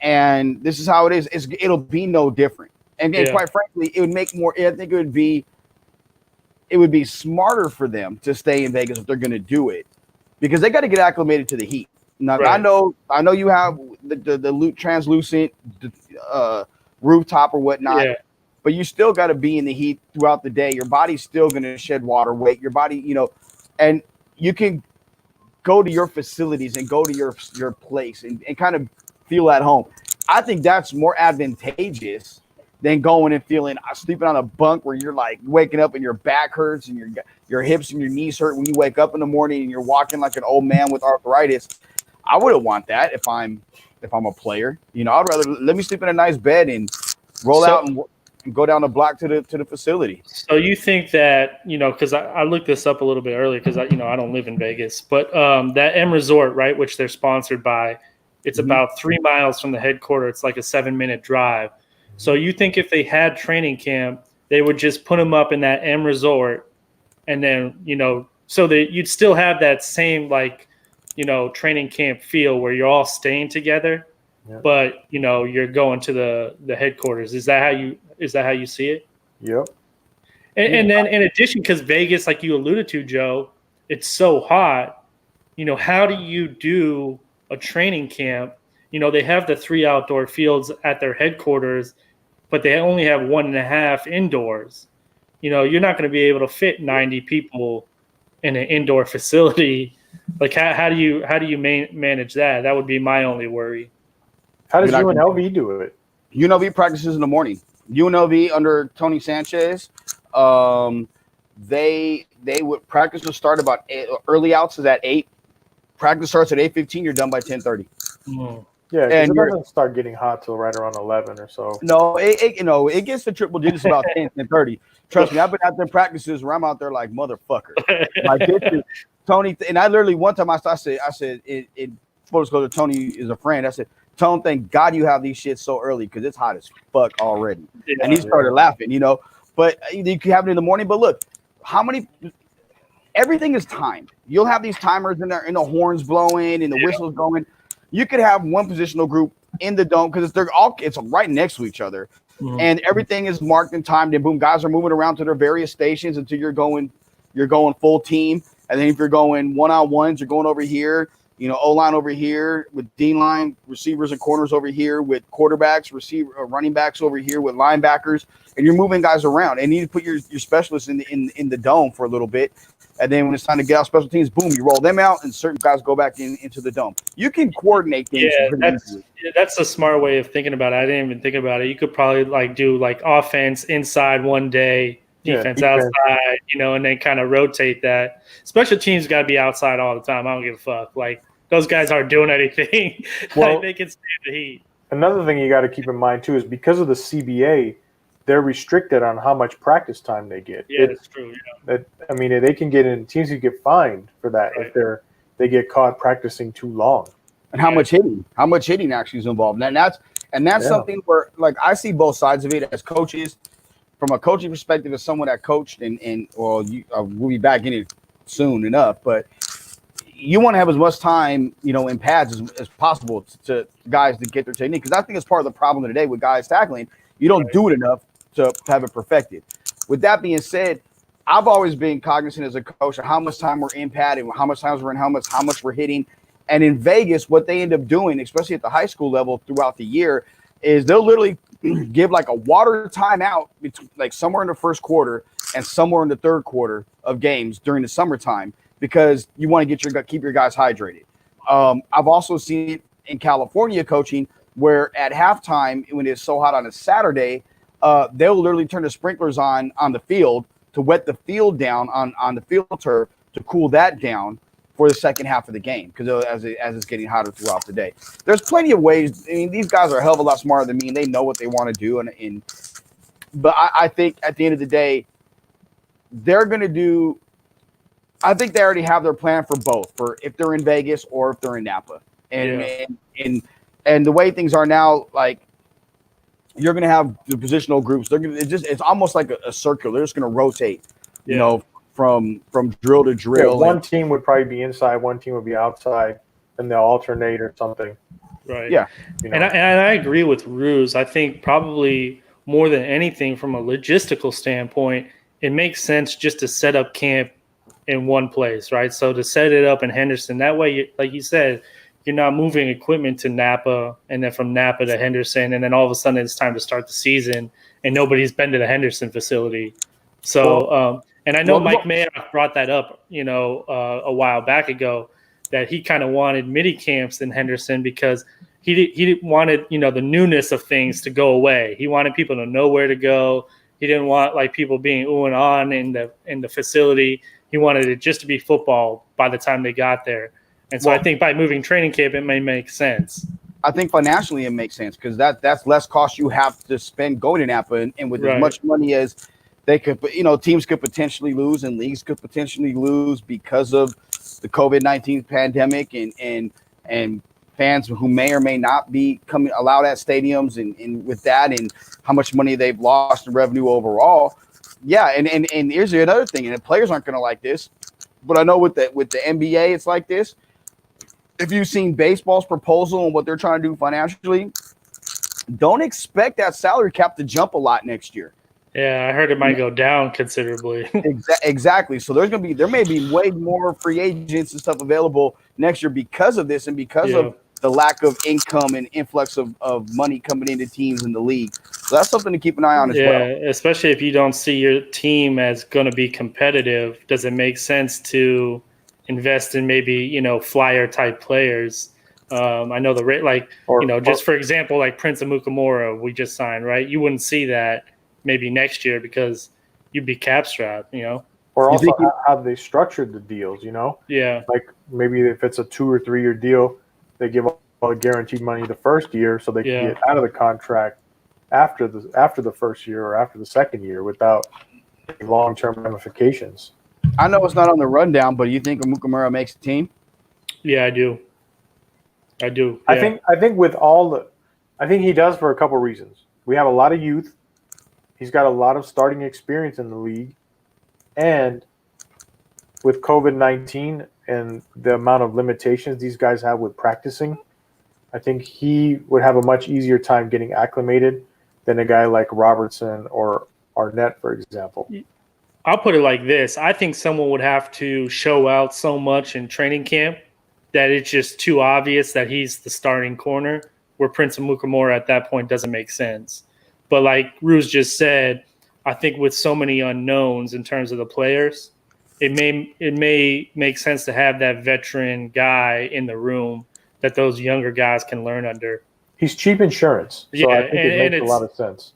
and this is how it is. It'll be no different. And quite frankly, it would make more. I think it would be smarter for them to stay in Vegas if they're going to do it, because they got to get acclimated to the heat. Now Right. I know you have the translucent rooftop or whatnot, Yeah. but you still got to be in the heat throughout the day. Your body's still going to shed water weight. Your body, and you can go to your facilities and go to your place and kind of feel at home. I think that's more advantageous than going and sleeping on a bunk where you're like waking up and your back hurts and your hips and your knees hurt when you wake up in the morning and you're walking like an old man with arthritis. I wouldn't want that if I'm a player. I'd rather let me sleep in a nice bed and roll out and go down the block to the facility. So you think that, because I looked this up a little bit earlier because I don't live in Vegas, but that M Resort, right, which they're sponsored by, it's about 3 miles from the headquarters. It's like a 7-minute drive. So you think if they had training camp, they would just put them up in that M Resort, and then so that you'd still have that same training camp feel where you're all staying together, but you're going to the headquarters. Is that how you see it? Yep. And then in addition, because Vegas, like you alluded to, Joe, it's so hot. How do you do a training camp? They have the 3 outdoor fields at their headquarters, but they only have 1.5 indoors. You're not going to be able to fit 90 people in an indoor facility. Like how do you manage that? That would be my only worry. How does UNLV do it? UNLV practices in the morning. UNLV under Tony Sanchez, they would practice will start about 8, early outs is at 8. Practice starts at 8:15. You're done by 10:30. Yeah, and it doesn't start getting hot till right around 11 or so. No, it gets to triple digits about 10:30. Trust me, I've been out there practices where I'm out there like motherfucker. Like this is Tony, and I literally one time I said it full disclosure, Tony is a friend. I said, Tone, thank God you have these shits so early because it's hot as fuck already. Yeah, and he started laughing, But you can have it in the morning. But look, everything is timed. You'll have these timers in there, and the horns blowing and the whistles going. You could have one positional group in the dome because it's right next to each other, and everything is marked and timed. And boom, guys are moving around to their various stations until you're going full team. And then if you're going one-on-ones, you're going over here. O-line over here with D-line, receivers and corners over here with quarterbacks, running backs over here with linebackers, and you're moving guys around. And you need to put your specialists in the dome for a little bit. And then when it's time to get out special teams, boom, you roll them out, and certain guys go back into the dome. You can coordinate things. Yeah, that's a smart way of thinking about it. I didn't even think about it. You could probably do offense inside one day, defense outside, and then kind of rotate that. Special teams got to be outside all the time. I don't give a fuck. Those guys aren't doing anything. Well, they can stand the heat. Another thing you got to keep in mind too is because of the CBA, they're restricted on how much practice time they get. Yeah, that's true. Yeah. They can get in teams who get fined for that if they get caught practicing too long. And how much hitting actually is involved. And that's something where I see both sides of it as coaches. From a coaching perspective, as someone that coached we'll be back in it soon enough, but you want to have as much time, in pads as possible to guys to get their technique. Because I think it's part of the problem today with guys tackling. You don't do it enough to have it perfected. With that being said, I've always been cognizant as a coach of how much time we're in pad and how much time we're in helmets, how much we're hitting. And in Vegas, what they end up doing, especially at the high school level throughout the year, is they'll literally give a water timeout between somewhere in the first quarter and somewhere in the third quarter of games during the summertime because you want to keep your guys hydrated. I've also seen it in California coaching where at halftime when it's so hot on a Saturday, they'll literally turn the sprinklers on the field to wet the field down on the field turf to cool that down for the second half of the game because as it's getting hotter throughout the day. There's plenty of ways. I mean, these guys are a hell of a lot smarter than me, and they know what they want to do. But I think at the end of the day, they're going to do – I think they already have their plan for both, for if they're in Vegas or if they're in Napa. And the way things are now, you're going to have the positional groups. It's almost like a circle. They're just going to rotate, from drill to drill. Yeah, one team would probably be inside, one team would be outside, and they'll alternate or something. Right. Yeah. And I agree with Rooz. I think probably more than anything from a logistical standpoint, it makes sense just to set up camp in one place, right? So to set it up in Henderson, that way, like you said, you you're not moving equipment to Napa and then from Napa to Henderson, and then all of a sudden it's time to start the season and nobody's been to the Henderson facility. So, and I know Mike Mayock brought that up, a while back ago, that he kind of wanted mini camps in Henderson because he wanted, the newness of things to go away. He wanted people to know where to go. He didn't want like people being ooh and on in the facility. He wanted it just to be football by the time they got there. And so I think by moving training camp, it may make sense. I think financially it makes sense because that's less cost you have to spend going to Napa, and with as much money as they could, teams could potentially lose and leagues could potentially lose because of the COVID-19 pandemic and fans who may or may not be allowed at stadiums and with that and how much money they've lost in revenue overall. Yeah, and here's another thing, and the players aren't going to like this, but I know with the NBA it's like this. If you've seen baseball's proposal and what they're trying to do financially, don't expect that salary cap to jump a lot next year. Yeah, I heard it might go down considerably. Exactly. So there may be way more free agents and stuff available next year because of this and because of the lack of income and influx of money coming into teams in the league. So that's something to keep an eye on as well. Yeah, especially if you don't see your team as going to be competitive. Does it make sense to invest in maybe, flyer type players? I know the rate, just for example, like Prince Amukamara, we just signed, right? You wouldn't see that maybe next year because you'd be cap strapped, Or also how they structured the deals, Yeah. Like maybe if it's a 2 or 3 year deal, they give all the guaranteed money the first year so they can get out of the contract after the first year or after the second year without long-term ramifications. I know it's not on the rundown, but you think Amukamara makes the team? Yeah, I do. Yeah. I think I think he does for a couple reasons. We have a lot of youth. He's got a lot of starting experience in the league, and with COVID-19 and the amount of limitations these guys have with practicing, I think he would have a much easier time getting acclimated than a guy like Robertson or Arnett, for example. I'll put it like this. I think someone would have to show out so much in training camp that it's just too obvious that he's the starting corner, where Prince Amukamara at that point doesn't make sense. But like Rooz just said, I think with so many unknowns in terms of the players, it may make sense to have that veteran guy in the room that those younger guys can learn under. He's cheap insurance, so I think it makes a lot of sense.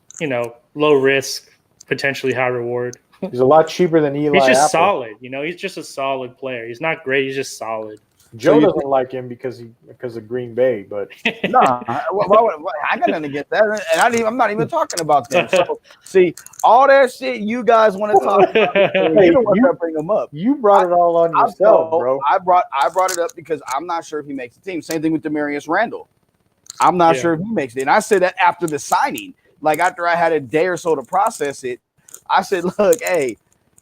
Low risk, potentially high reward. He's a lot cheaper than Eli. He's just Apple. solid. He's just a solid player. He's not great. He's just solid. Joe doesn't like him because of Green Bay, but no, I got nothing against that, and I'm not even talking about them. So, see, all that shit you guys want to talk about, you don't want to bring them up. You brought it all on yourself, bro. I brought it up because I'm not sure if he makes the team. Same thing with Demarius Randall. I'm not sure if he makes it, and I said that after the signing, like after I had a day or so to process it. I said, look, hey,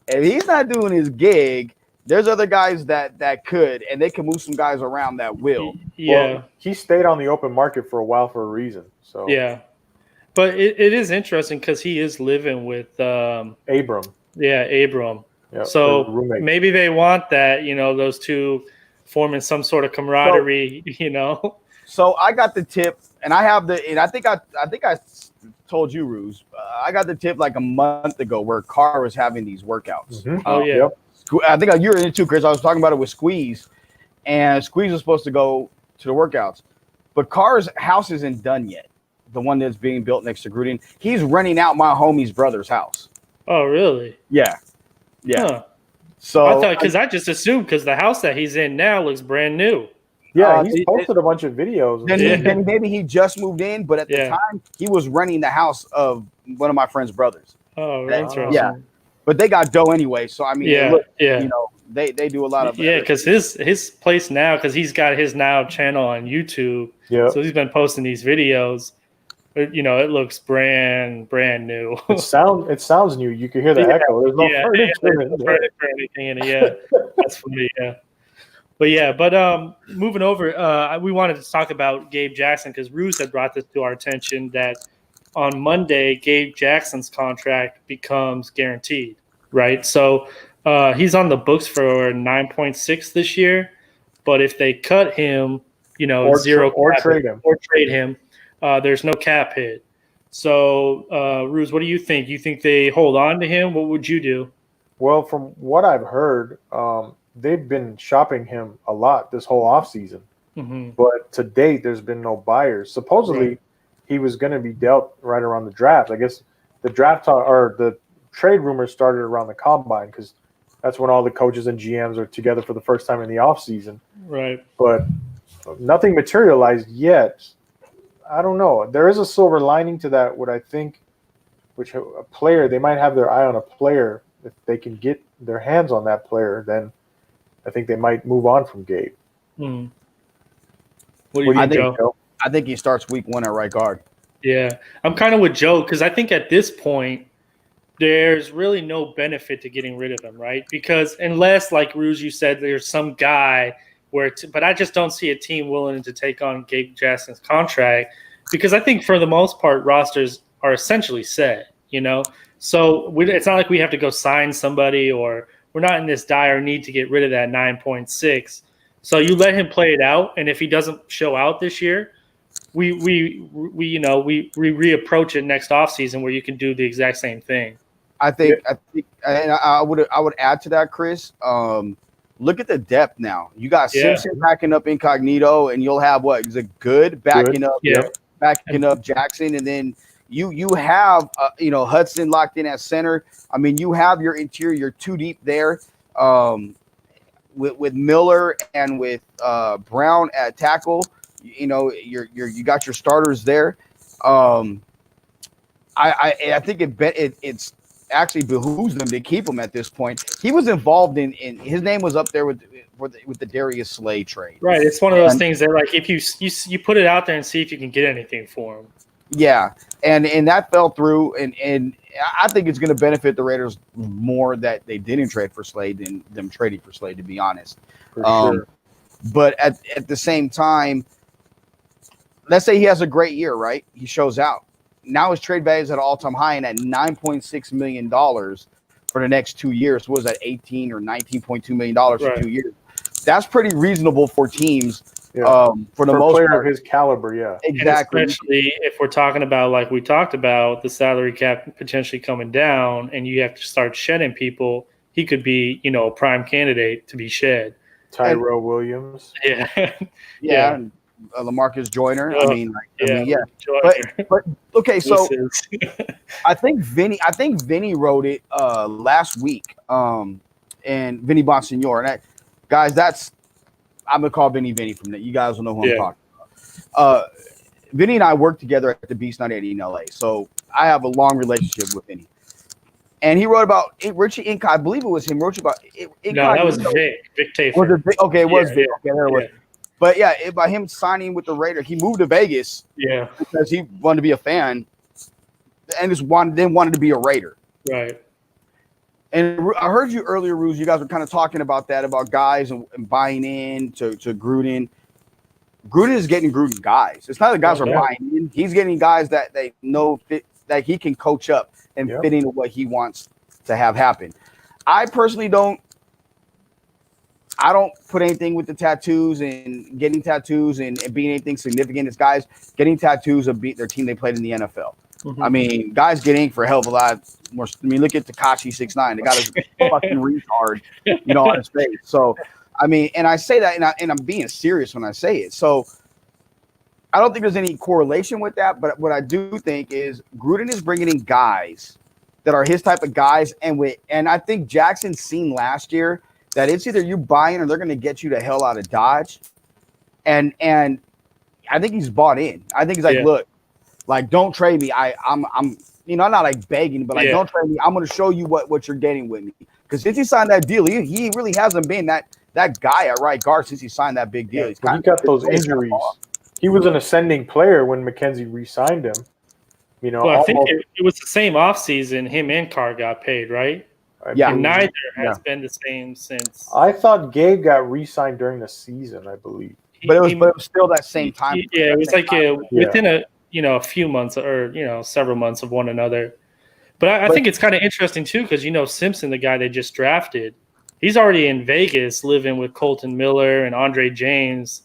if he's not doing his gig, there's other guys that could, and they can move some guys around that will. Yeah. Well, he stayed on the open market for a while for a reason. So yeah. But it is interesting because he is living with Abram. Yeah, Abram. Yeah, so maybe they want that, those two forming some sort of camaraderie, So I got the tip, and I think I told you, Rooz. I got the tip like a month ago where Carr was having these workouts. Mm-hmm. Oh yeah. Yep. I think you were in it too, Chris. I was talking about it with Squeeze, and Squeeze was supposed to go to the workouts, but Carr's house isn't done yet. The one that's being built next to Gruden. He's renting out my homie's brother's house. Oh, really? Yeah. Huh. So I thought, because I just assumed because the house that he's in now looks brand new. Yeah, he's posted a bunch of videos. Then maybe he just moved in, but at the time he was renting the house of one of my friend's brothers. Oh, interesting. Yeah. But they got dough anyway, so I mean, they do a lot of because his place now, because he's got his now channel on YouTube, so he's been posting these videos. It looks brand new. It sounds new. You can hear the echo. There's no furniture or anything in it. Yeah, that's funny. Yeah, but moving over, we wanted to talk about Gabe Jackson because Rooz had brought this to our attention that on Monday, Gabe Jackson's contract becomes guaranteed, right? So he's on the books for 9.6 this year, but if they cut him, zero or cap trade hit, him. or trade him. There's no cap hit. So, Rooz, what do you think? You think they hold on to him? What would you do? Well, from what I've heard, they've been shopping him a lot this whole offseason. Mm-hmm. But to date, there's been no buyers. Supposedly, he was going to be dealt right around the draft. I guess the the trade rumors started around the combine because that's when all the coaches and GMs are together for the first time in the offseason. Right. But nothing materialized yet. I don't know. There is a silver lining to that. Which a player, they might have their eye on a player. If they can get their hands on that player, then I think they might move on from Gabe. Hmm. What do you think, Joe? I think he starts week 1 at right guard. Yeah, I'm kind of with Joe because I think at this point, there's really no benefit to getting rid of him, right? Because unless, like Rooz, you said, there's some guy but I just don't see a team willing to take on Gabe Jackson's contract because I think for the most part, rosters are essentially set, So it's not like we have to go sign somebody or we're not in this dire need to get rid of that 9.6. So you let him play it out, and if he doesn't show out this year, we reapproach it next offseason where you can do the exact same thing. I think, and I would add to that, Chris. Look at the depth now. You got Simpson backing up Incognito, and you'll have what is it good backing up Jackson, and then you have Hudson locked in at center. I mean, you have your interior too deep there. With Miller and with Brown at tackle, you got your starters there. I think it's actually behooves them to keep him at this point. He was involved in his name was up there with the Darius Slay trade. Right. It's one of those things that like if you put it out there and see if you can get anything for him. Yeah. And that fell through and I think it's going to benefit the Raiders more that they didn't trade for Slade than them trading for Slade, to be honest. For sure. But at the same time, let's say he has a great year, right? He shows out. Now his trade value is at an all-time high and at $9.6 million for the next 2 years. What was that, $18 or $19.2 million for 2 years? That's pretty reasonable for teams. For the most player part. of his caliber, exactly. And especially if we're talking about, like we talked about, the salary cap potentially coming down, and you have to start shedding people. He could be, a prime candidate to be shed. Tyrell Williams, and LaMarcus Joyner. But okay, so I think Vinny wrote it last week, and Vinny Bonsignor, and guys, I'm gonna call Vinny from that. You guys will know who I'm talking about. Vinny and I worked together at the Beast 98 in LA, so I have a long relationship with Vinny. And he wrote about Richie Inc. I believe it was him. Wrote about it. No, that was Vic Tafer. Was it Vic? Okay, it was Vic. Yeah. Okay, there it was. But by him signing with the Raiders, he moved to Vegas. Yeah, because he wanted to be a fan, and then wanted to be a Raider. Right. And I heard you earlier, Rooz. You guys were kind of talking about that, about guys and buying in to Gruden. Gruden is getting Gruden guys. It's not the guys are buying in. He's getting guys that they know fit, that he can coach up and fit into what he wants to have happen. I personally don't put anything with the tattoos and getting tattoos and being anything significant. It's guys getting tattoos of beat their team they played in the NFL. Mm-hmm. I mean, guys get ink for a hell of a lot more. I mean, look at Tekashi 6ix9ine. The guy is a fucking retard, on his face. So, I mean, and I say that, and I'm being serious when I say it. So, I don't think there's any correlation with that. But what I do think is Gruden is bringing in guys that are his type of guys, and I think Jackson's seen last year that it's either you buying or they're going to get you the hell out of Dodge, and I think he's bought in. I think he's like, look. Like, don't trade me. I'm I'm not like begging, but like, don't trade me. I'm going to show you what you're getting with me. Because since he signed that deal, he really hasn't been that guy at right guard since he signed that big deal. He got those injuries. He was an ascending player when McKenzie re-signed him. I think it was the same offseason. Him and Carr got paid, right? Yeah. And neither has been the same since. I thought Gabe got re-signed during the season, I believe. But it was still that same time. It was like within a few months or several months of one another. But I think it's kind of interesting too because Simpson, the guy they just drafted, he's already in Vegas living with Colton Miller and Andre James.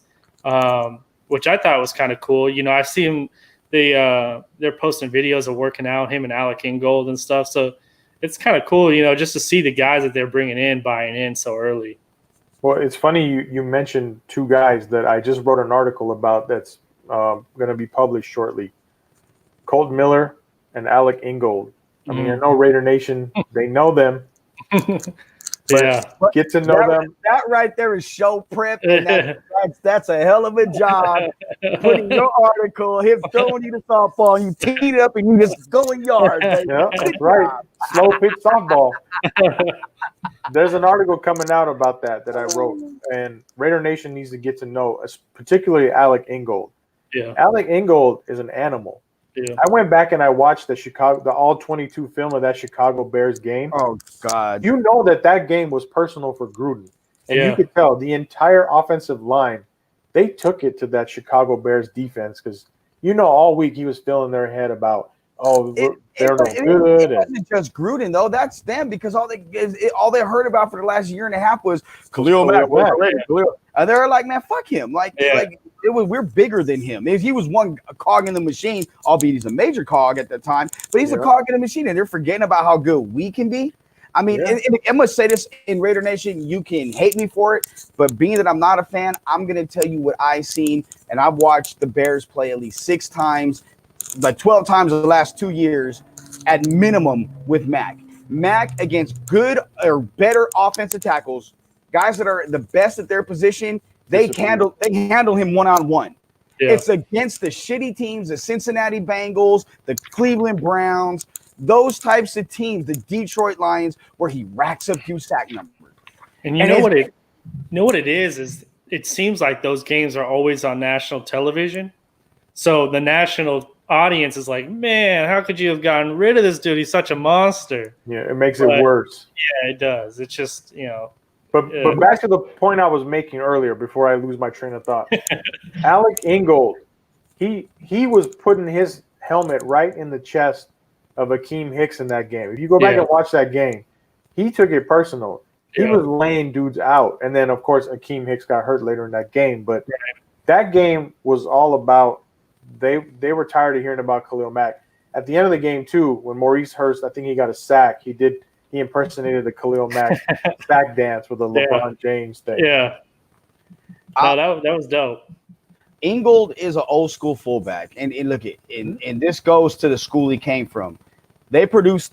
which I thought was kind of cool. I see him. They're posting videos of working out, him and Alec Ingold and stuff. So it's kind of cool, just to see the guys that they're bringing in buying in so early. Well, it's funny you mentioned two guys that I just wrote an article about that's going to be published shortly. Colton Miller and Alec Ingold. I mean, I know Raider Nation, they know them. But get to know them. That right there is show prep, and that's a hell of a job. Putting your article, him throwing you the softball, you tee it up, and you just go in yard. Yeah, that's right. Slow pitch softball. There's an article coming out about that I wrote, and Raider Nation needs to get to know, particularly Alec Ingold. Yeah, Alec Ingold is an animal. Yeah. I went back and I watched the all 22 film of that Chicago Bears game. Oh God! You know that game was personal for Gruden, and you could tell the entire offensive line, they took it to that Chicago Bears defense because all week he was filling their head about they're no good. It wasn't just Gruden though; that's them because all they heard about for the last year and a half was Khalil Mack. And they're like, man, fuck him. We're bigger than him. If he was one cog in the machine, albeit he's a major cog at the time, but he's a cog in the machine, and they're forgetting about how good we can be. I mean, and I must say this in Raider Nation, you can hate me for it, but being that I'm not a fan, I'm going to tell you what I've seen, and I've watched the Bears play at least 6 times, like 12 times in the last 2 years at minimum with Mack. Mack against good or better offensive tackles, guys that are the best at their position, they handle him one-on-one. Yeah. It's against the shitty teams, the Cincinnati Bengals, the Cleveland Browns, those types of teams, the Detroit Lions, where he racks up huge sack numbers. And you know what it is it seems like those games are always on national television. So the national audience is like, man, how could you have gotten rid of this dude? He's such a monster. Yeah, it makes it worse. Yeah, it does. It's just, But back to the point I was making earlier before I lose my train of thought. Alec Ingold, he was putting his helmet right in the chest of Akeem Hicks in that game. If you go back and watch that game, he took it personal. He was laying dudes out. And then, of course, Akeem Hicks got hurt later in that game. But that game was all about they were tired of hearing about Khalil Mack. At the end of the game, too, when Maurice Hurst, I think he got a sack, he impersonated the Khalil Mack sack dance with the LeBron James thing. Yeah. No, that was dope. Ingold is an old school fullback. And look, and this goes to the school he came from. They produce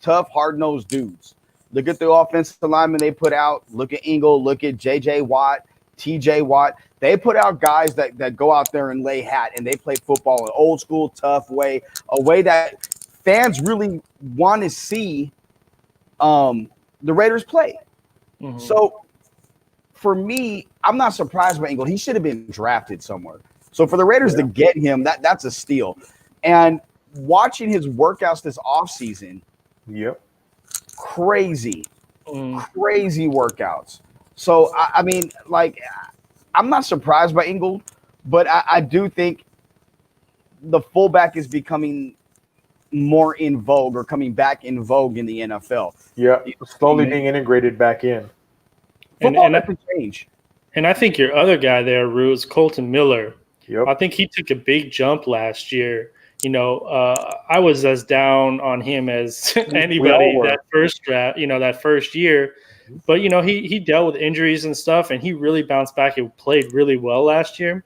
tough, hard-nosed dudes. Look at the offensive linemen they put out. Look at Ingold. Look at J.J. Watt, T.J. Watt. They put out guys that go out there and lay hat, and they play football an old school, tough way, a way that fans really want to see the Raiders play. Mm-hmm. So for me, I'm not surprised by Ingold. He should have been drafted somewhere. So for the Raiders to get him, that's a steal. And watching his workouts this offseason, crazy workouts. So, I mean, like, I'm not surprised by Ingold, but I do think the fullback is becoming more in vogue or coming back in vogue in the NFL. Yeah, slowly being integrated back in. Football doesn't change. And I think your other guy there, Rooz, Colton Miller, I think he took a big jump last year. I was as down on him as anybody that first draft, that first year. But, he dealt with injuries and stuff, and he really bounced back. He played really well last year.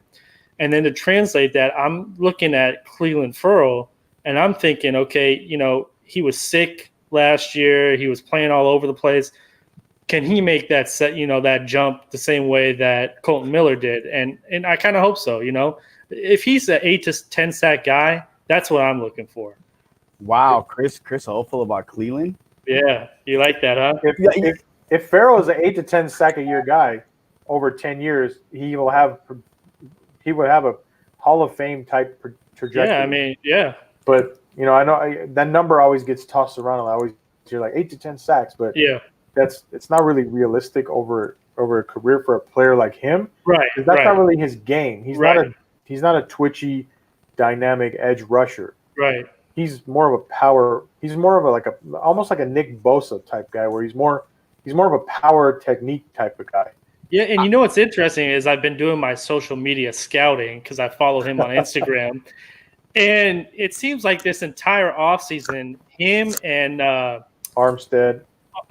And then to translate that, I'm looking at Cleveland Ferrell, and I'm thinking, okay, he was sick last year. He was playing all over the place. Can he make that that jump the same way that Colton Miller did? And I kind of hope so, If he's an 8 to 10 sack guy, that's what I'm looking for. Wow, Chris hopeful about Cleveland? Yeah, you like that, huh? If Ferrell is an 8 to 10 sack a year guy over 10 years, he would have a Hall of Fame type trajectory. Yeah, I mean, yeah. But I know that number always gets tossed around. I always hear like 8 to 10 sacks, but it's not really realistic over a career for a player like him. Right. That's not really his game. He's not a twitchy, dynamic edge rusher. Right. He's more of a power. He's more of almost like a Nick Bosa type guy, where he's more of a power technique type of guy. Yeah, and you know what's interesting is I've been doing my social media scouting because I follow him on Instagram. And it seems like this entire offseason, him and Armstead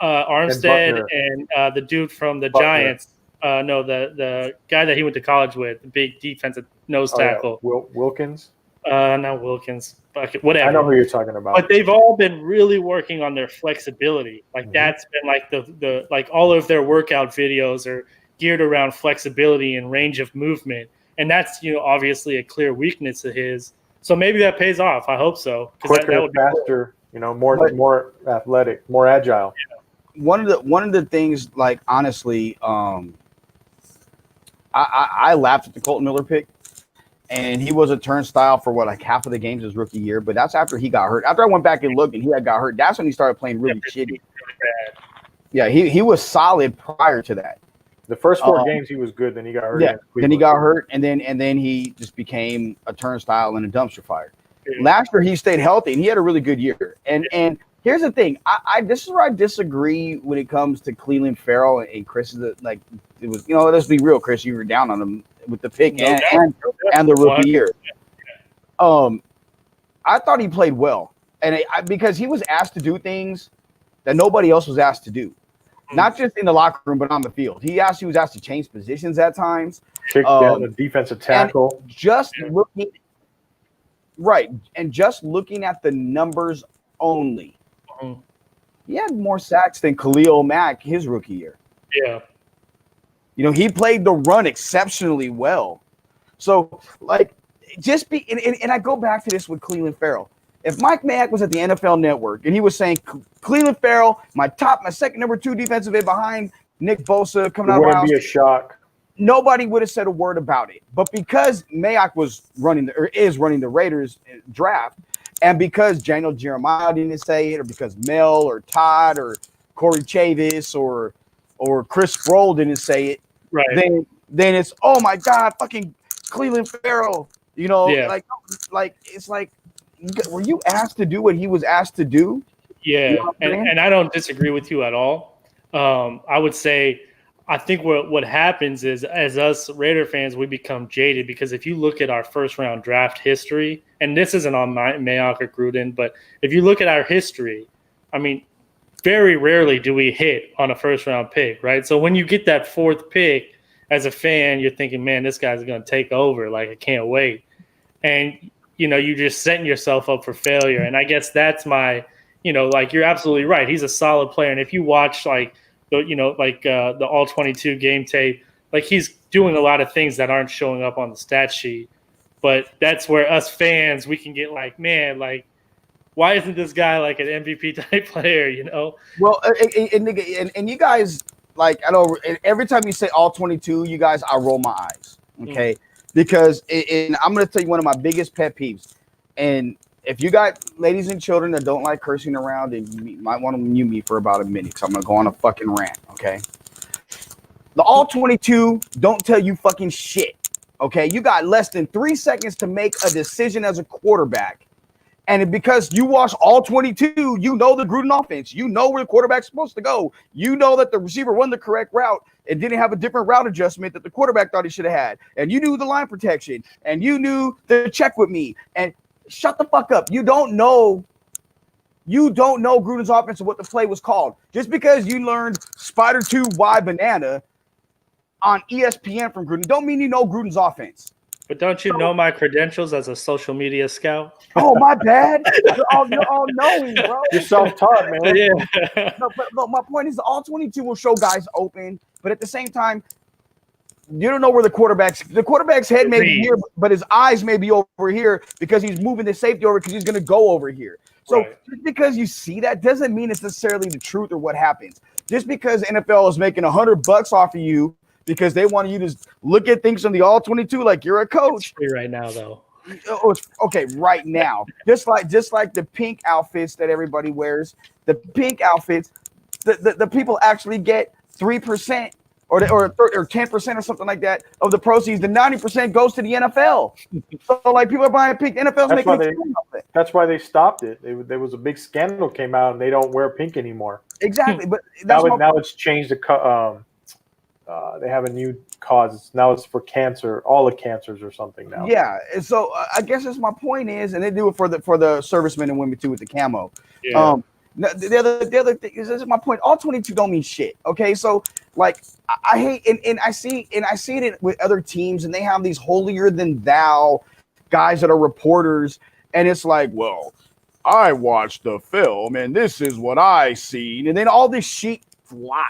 Armstead and the dude from the Butler. Giants, no, the guy that he went to college with, the big defensive nose tackle. Yeah. Wilkins? Not Wilkins. Whatever. I know who you're talking about. But they've all been really working on their flexibility. Like that's been like the like all of their workout videos are geared around flexibility and range of movement. And that's, obviously a clear weakness of his. So maybe that pays off. I hope so. Quicker, that would be faster, more athletic, more agile. Yeah. One of the things, like, honestly, I laughed at the Colton Miller pick, and he was a turnstile for like half of the games his rookie year. But that's after he got hurt. After I went back and looked and he had got hurt, that's when he started playing really shitty. Yeah, he was solid prior to that. The first 4 games he was good. Then he got hurt. Yeah, then he got hurt, and then he just became a turnstile and a dumpster fire. Yeah. Last year he stayed healthy and he had a really good year. And here's the thing, this is where I disagree when it comes to Cleveland Ferrell and Chris. Like, it was, let's be real, Chris, you were down on him with the pick and the rookie year. I thought he played well, and because he was asked to do things that nobody else was asked to do. Not just in the locker room, but on the field. He was asked to change positions at times. Kick down the defensive tackle. Just looking at the numbers only. He had more sacks than Khalil Mack his rookie year. Yeah. He played the run exceptionally well. So, like, and I go back to this with Cleveland Ferrell. If Mike Mayock was at the NFL Network and he was saying Cleveland Ferrell, my second number 2 defensive end behind Nick Bosa coming out of wouldn't be a shock. Nobody would have said a word about it. But because Mayock is running the Raiders draft, and because Daniel Jeremiah didn't say it, or because Mel or Todd or Corey Chavis or Chris Sproule didn't say it, right? Then it's, oh my God, fucking Cleveland Ferrell. Like it's like, were you asked to do what he was asked to do? Yeah, and I don't disagree with you at all. I would say I think what happens is, as us Raider fans, we become jaded because if you look at our first round draft history, and this isn't on Mayock or Gruden, but if you look at our history, I mean, very rarely do we hit on a first round pick, right? So when you get that 4th pick as a fan, you're thinking, man, this guy's going to take over. Like, I can't wait. And you're just setting yourself up for failure. And I guess that's my, like, you're absolutely right. He's a solid player. And if you watch the all 22 game tape, like, he's doing a lot of things that aren't showing up on the stat sheet. But that's where us fans, we can get like, man, like, why isn't this guy like an MVP type player, Well, and you guys, like, I know every time you say all 22, you guys, I roll my eyes. Okay. Because I'm going to tell you one of my biggest pet peeves. And if you got ladies and children that don't like cursing around, then you might want to mute me for about a minute, because I'm going to go on a fucking rant, okay? The all 22 don't tell you fucking shit, okay? You got less than 3 seconds to make a decision as a quarterback. And because you watch all 22, you know the Gruden offense. You know where the quarterback's supposed to go. You know that the receiver run the correct route and didn't have a different route adjustment that the quarterback thought he should have had. And you knew the line protection. And you knew the check with me. And shut the fuck up. You don't know Gruden's offense and what the play was called. Just because you learned Spider 2 Y banana on ESPN from Gruden don't mean you know Gruden's offense. But don't you know my credentials as a social media scout? Oh, my bad. You're all knowing, bro. You're self-taught, man. Yeah. No, but my point is, all 22 will show guys open, but at the same time, you don't know where the quarterback's head may be here, but his eyes may be over here because he's moving the safety over because he's going to go over here. So just because you see that doesn't mean it's necessarily the truth or what happens. Just because NFL is making $100 off of you because they want you to look at things from the all 22 like you're a coach. It's free right now, though. Oh, okay, right now. just like the pink outfits that everybody wears, the pink outfits, the people actually get 3% or 10% or something like that of the proceeds. The 90% goes to the NFL. So like people are buying pink. NFL's making a killing off it. That's why they stopped it. There was a big scandal came out, and they don't wear pink anymore. Exactly, but that's now it's changed. They have a new cause. Now it's for cancer, all the cancers or something now. Yeah, and so I guess that's my point is, and they do it for the servicemen and women too with the camo. Yeah. The other thing is, this is my point. All 22 don't mean shit. Okay, so like I hate and I see it with other teams, and they have these holier than thou guys that are reporters, and it's like, well, I watched the film and this is what I seen, and then all this shit fly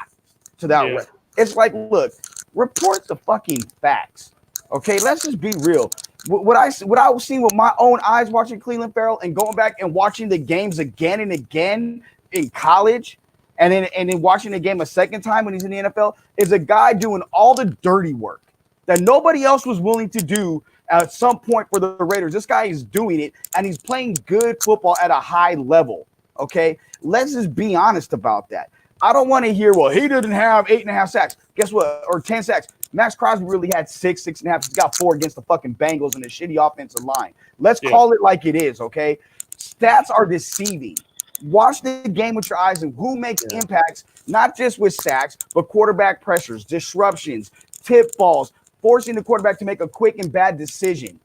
to that. Yeah. It's like, look, report the fucking facts. Okay, let's just be real. What I was seeing with my own eyes watching Cleveland Ferrell and going back and watching the games again and again in college, and then watching the game a second time when he's in the NFL, is a guy doing all the dirty work that nobody else was willing to do at some point for the Raiders. This guy is doing it, and he's playing good football at a high level. Okay, let's just be honest about that. I don't want to hear, well, he didn't have 8.5 sacks. Guess what? Or 10 sacks. Max Crosby really had 6.5. He's got 4 against the fucking Bengals and a shitty offensive line. Let's call it like it is, okay? Stats are deceiving. Watch the game with your eyes and who makes impacts, not just with sacks, but quarterback pressures, disruptions, tip balls, forcing the quarterback to make a quick and bad decision,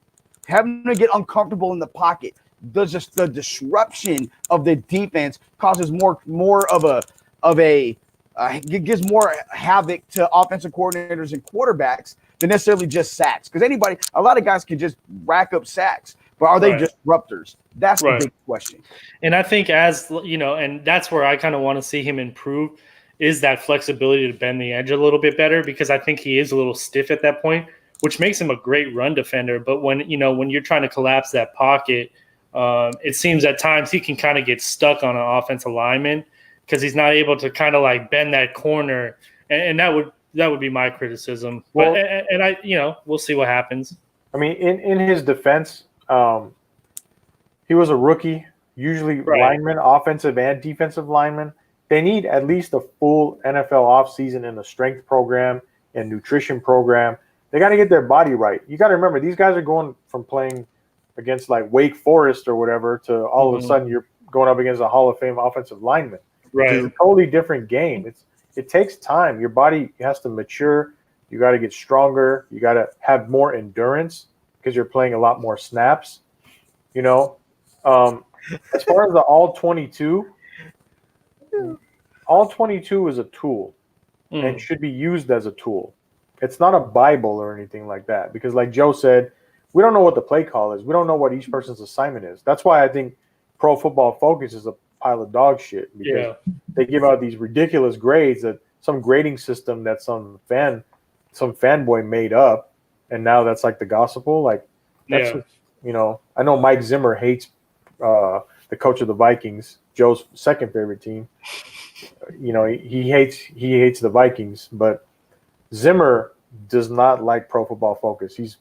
having to get uncomfortable in the pocket. The disruption of the defense causes more of a it gives more havoc to offensive coordinators and quarterbacks than necessarily just sacks. Because a lot of guys can just rack up sacks, but are they disruptors? That's the big question. And I think, as you know, and that's where I kind of want to see him improve, is that flexibility to bend the edge a little bit better, because I think he is a little stiff at that point, which makes him a great run defender. But when you're trying to collapse that pocket, it seems at times he can kind of get stuck on an offensive lineman, because he's not able to kind of like bend that corner, and that would be my criticism. Well, but, and I, we'll see what happens. I mean, in his defense, he was a rookie. Usually, linemen, offensive and defensive linemen, they need at least a full NFL offseason in a strength program and nutrition program. They got to get their body right. You got to remember, these guys are going from playing against like Wake Forest or whatever to all of a sudden you're going up against a Hall of Fame offensive lineman. Right. It's a totally different game. It takes time. Your body has to mature. You got to get stronger. You got to have more endurance because you're playing a lot more snaps. As far as the all 22 is a tool and should be used as a tool. It's not a Bible or anything like that, because like Joe said, we don't know what the play call is. We don't know what each person's assignment is. That's why I think Pro Football Focus is a pile of dog shit, because they give out these ridiculous grades, that some grading system that some fanboy made up, and now that's like the gospel. Like that's I know Mike Zimmer hates the coach of the Vikings, Joe's second favorite team. He hates the Vikings, but Zimmer does not like Pro Football Focus. He's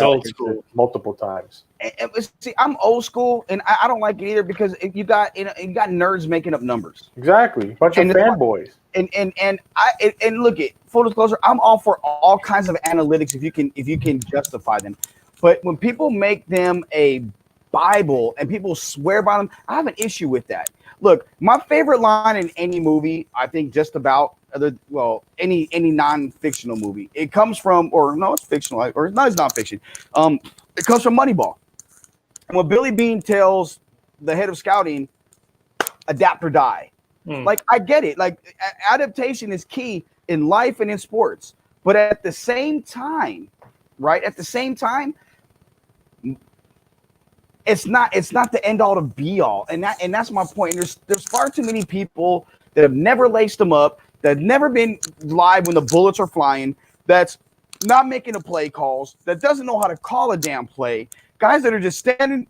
old school multiple times. And see, I'm old school, and I don't like it either, because you got nerds making up numbers. Exactly, bunch of fanboys. And look, at full disclosure, I'm all for all kinds of analytics if you can justify them. But when people make them a Bible and people swear by them, I have an issue with that. Look, my favorite line in any movie, I think just about any non-fictional movie, it comes from, it's fictional, or no, it's not fiction. It comes from Moneyball. And when Billy Bean tells the head of scouting, adapt or die. Like, I get it. Like, adaptation is key in life and in sports. But at the same time, it's not the end all to be all. And that's my point. And there's far too many people that have never laced them up, that have never been live when the bullets are flying, that's not making the play calls, that doesn't know how to call a damn play. Guys that are just standing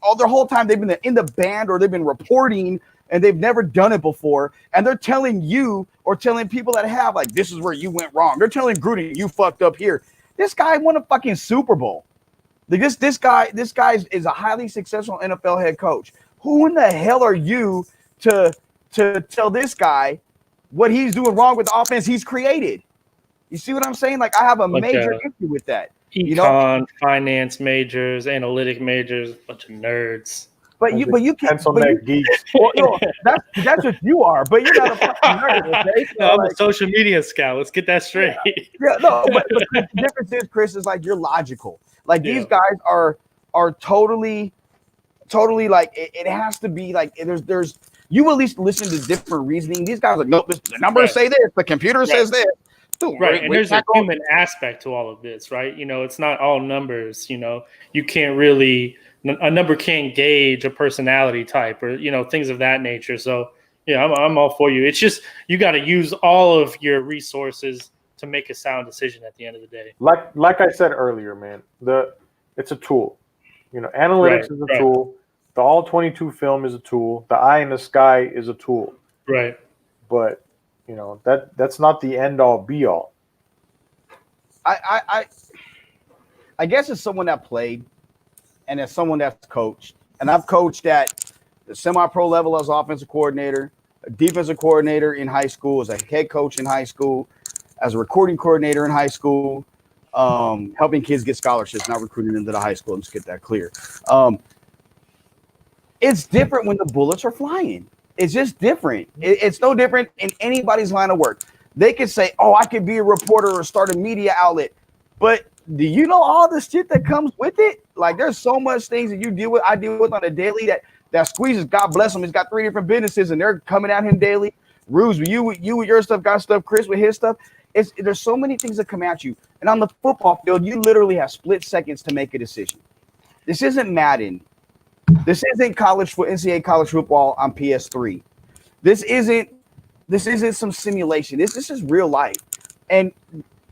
all their whole time, they've been in the band or they've been reporting and they've never done it before. And they're telling you, or telling people that have, like, this is where you went wrong. They're telling Gruden, you fucked up here. This guy won a fucking Super Bowl. This guy is a highly successful NFL head coach. Who in the hell are you to tell this guy what he's doing wrong with the offense he's created? You see what I'm saying? Like, I have a major issue with that. Econ, finance majors, analytic majors, bunch of nerds. but you can't. Pencil But you, neck geeks. well, no, that's what you are. But you're not a fucking nerd, okay? So, No, I'm like, a social media scout. Let's get that straight. yeah, no, but the difference is, Chris, is like you're logical. Like these Yeah. guys are totally like it has to be like there's you at least listen to different reasoning. These guys are like, nope, the numbers say this, the computer says this. Dude, Right, and there's a tackle. human aspect to all of this, right? You know, it's not all numbers. You know, you can't really a number can't gauge a personality type or things of that nature. So yeah, I'm all for you. It's just you got to use all of your resources to make a sound decision at the end of the day. Like I said earlier, man, it's a tool. Analytics is a tool. The all 22 film is a tool. The eye in the sky is a tool. Right. But that's not the end all be all. I guess as someone that played and as someone that's coached, and I've coached at the semi-pro level as offensive coordinator, a defensive coordinator in high school, as a head coach in high school, as a recruiting coordinator in high school, helping kids get scholarships, not recruiting them to the high school. Let's get that clear. It's different when the bullets are flying. It's just different. It's no different in anybody's line of work. They could say, oh, I could be a reporter or start a media outlet. But do you know all the shit that comes with it? Like, there's so much things that I deal with on a daily that squeezes. God bless him. He's got 3 different businesses, and they're coming at him daily. Rooz, you with your stuff, got stuff. Chris with his stuff. There's so many things that come at you. And on the football field, you literally have split seconds to make a decision. This isn't Madden. This isn't NCAA college football on PS3. This isn't some simulation. This is real life. And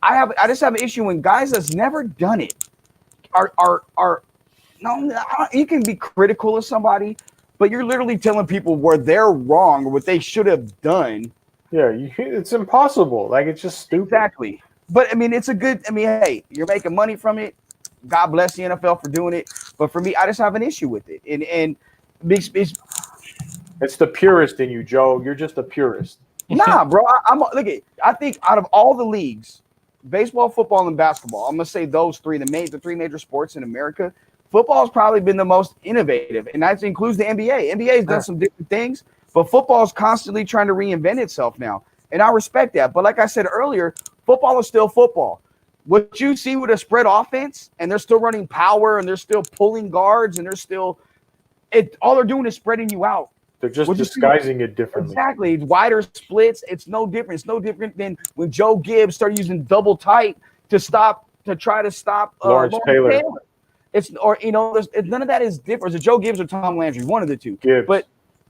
I just have an issue when guys that's never done it are no, you can be critical of somebody, but you're literally telling people where they're wrong or what they should have done. Yeah, it's impossible. Like, it's just stupid. Exactly. But I mean, hey, you're making money from it. God bless the NFL for doing it. But for me, I just have an issue with it. And it's the purist in you, Joe. You're just a purist. Nah, bro. I think out of all the leagues, baseball, football, and basketball, I'm gonna say those three, the 3 major sports in America, football has probably been the most innovative, and that includes the NBA. NBA has done some different things, but football is constantly trying to reinvent itself now, and I respect that. But like I said earlier, football is still football. What you see with a spread offense, and they're still running power, and they're still pulling guards, and all they're doing is spreading you out. They're just disguising it differently. Exactly. It's wider splits. It's no different. It's no different than when Joe Gibbs started using double tight to try to stop Lawrence Taylor. None of that is different. It's Joe Gibbs or Tom Landry, one of the two. Gibbs.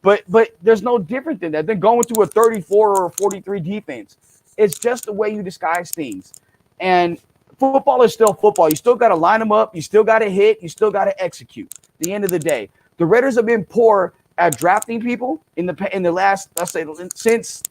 But there's no different than that. Then going to a 34 or 43 defense. It's just the way you disguise things. And football is still football. You still got to line them up. You still got to hit. You still got to execute. At the end of the day, the Raiders have been poor at drafting people in the last, let's say, since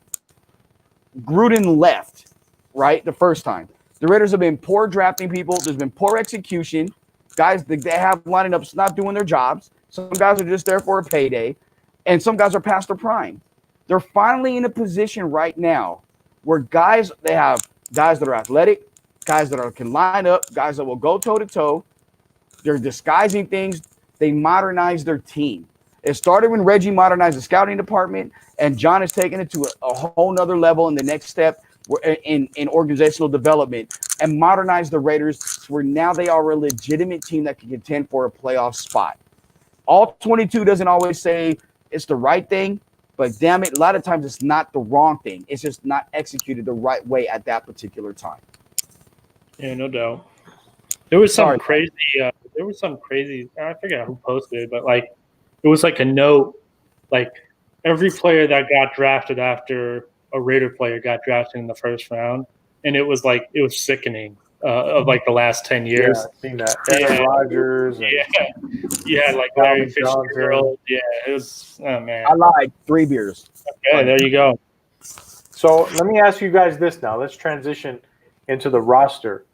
Gruden left, right, the first time. The Raiders have been poor drafting people. There's been poor execution. Guys, they have lining ups not doing their jobs. Some guys are just there for a payday, and some guys are past their prime. They're finally in a position right now where they have guys that are athletic, guys that can line up, guys that will go toe-to-toe. They're disguising things. They modernize their team. It started when Reggie modernized the scouting department, and John has taken it to a whole nother level in the next step in organizational development and modernized the Raiders where now they are a legitimate team that can contend for a playoff spot. All 22 doesn't always say it's the right thing, but damn it, a lot of times it's not the wrong thing. It's just not executed the right way at that particular time. Yeah, no doubt. There was some crazy. I forget who posted it, but like it was like a note, like every player that got drafted after a Raider player got drafted in the first round, and it was sickening of like the last 10 years. Yeah, I've seen that. Aaron Rodgers. Yeah, like Larry Fitzgerald. Yeah, it was. Oh man, I lied. 3 beers. Okay, there you go. So let me ask you guys this now. Let's transition into the roster.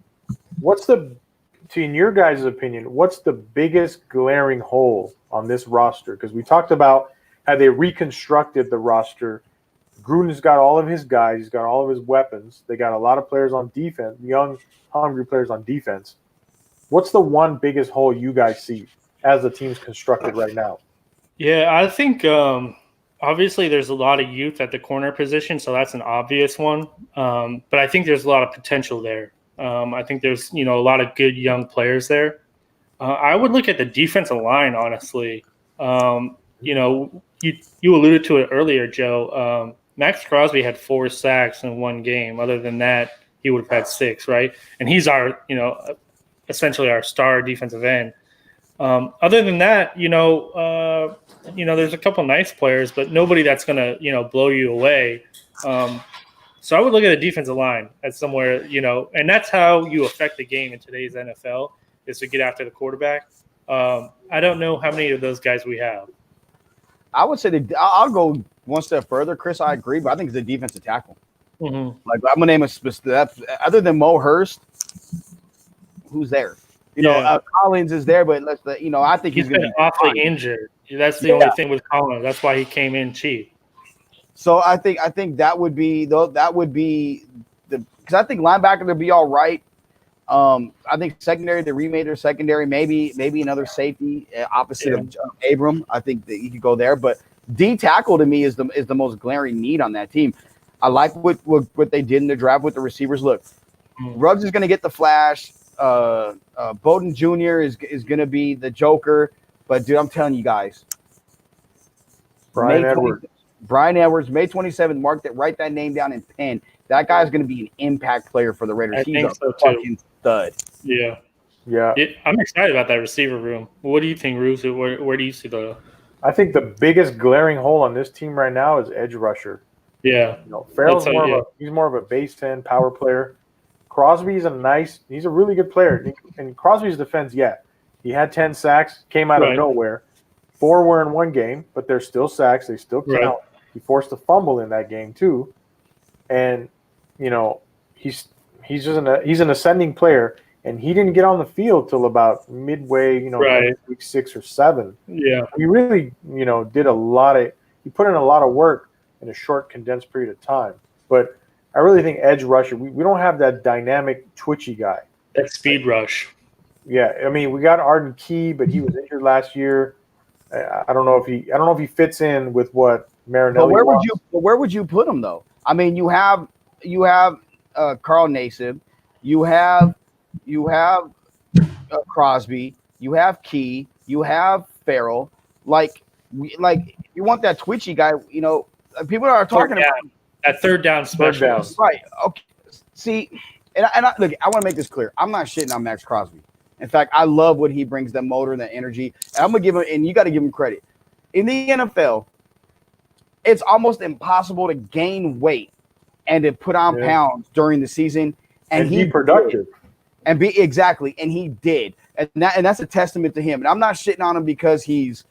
In your guys' opinion, what's the biggest glaring hole on this roster? Because we talked about how they reconstructed the roster. Gruden's got all of his guys. He's got all of his weapons. They got a lot of players on defense, young, hungry players on defense. What's the one biggest hole you guys see as the team's constructed right now? Yeah, I think obviously there's a lot of youth at the corner position, so that's an obvious one. But I think there's a lot of potential there. I think there's a lot of good young players there. I would look at the defensive line, honestly. You alluded to it earlier, Joe. Max Crosby had 4 sacks in one game. Other than that, he would have had 6, right? And he's our, essentially our star defensive end. Other than that, there's a couple nice players, but nobody that's going to, blow you away. So I would look at the defensive line as somewhere, and that's how you affect the game in today's NFL is to get after the quarterback. I don't know how many of those guys we have. I would say I'll go one step further, Chris. I agree, but I think it's the defensive tackle. Mm-hmm. Like I'm gonna name a specific. Other than Mo Hurst, who's there? Collins is there, but I think he's going been awfully injured. That's the only thing with Collins. That's why he came in cheap. So I think that would be because I think linebacker would be all right. I think secondary, they remade their secondary, maybe another safety opposite of Abram. I think that you could go there, but D tackle to me is the most glaring need on that team. I like what they did in the draft with the receivers. Look, Ruggs is going to get the flash. Bowden Jr. is going to be the Joker, but dude, I'm telling you guys, Brian Edwards, May 27th. Write that name down in pen. That guy's going to be an impact player for the Raiders. He's a fucking stud. Yeah. Yeah. I'm excited about that receiver room. What do you think, Rooz? Where do you see the? I think the biggest glaring hole on this team right now is edge rusher. Yeah. Ferrell's more of a base 10 power player. Crosby's he's a really good player. And Crosby's defense, he had 10 sacks, came out of nowhere. 4 were in one game, but they're still sacks. They still count. Right. He forced a fumble in that game too. And, he's an ascending player, and he didn't get on the field till about midway, week 6 or 7. Yeah. He really, did he put in a lot of work in a short, condensed period of time. But I really think edge rusher, we don't have that dynamic, twitchy guy. That speed rush. Yeah, I mean, we got Arden Key, but he was injured last year. I don't know if he fits in with what Marinelli wants. Where would you put him though? I mean, you have Carl Nassib, you have Crosby, you have Key, you have Ferrell. Like you want that twitchy guy. People are talking about that third down specialist. Right. Okay. See, and look, I want to make this clear. I'm not shitting on Max Crosby. In fact, I love what he brings, the motor and the energy. And I'm gonna give him, and you got to give him credit. In the NFL, it's almost impossible to gain weight and to put on pounds during the season and be productive. And he did. And that's a testament to him. And I'm not shitting on him because he's,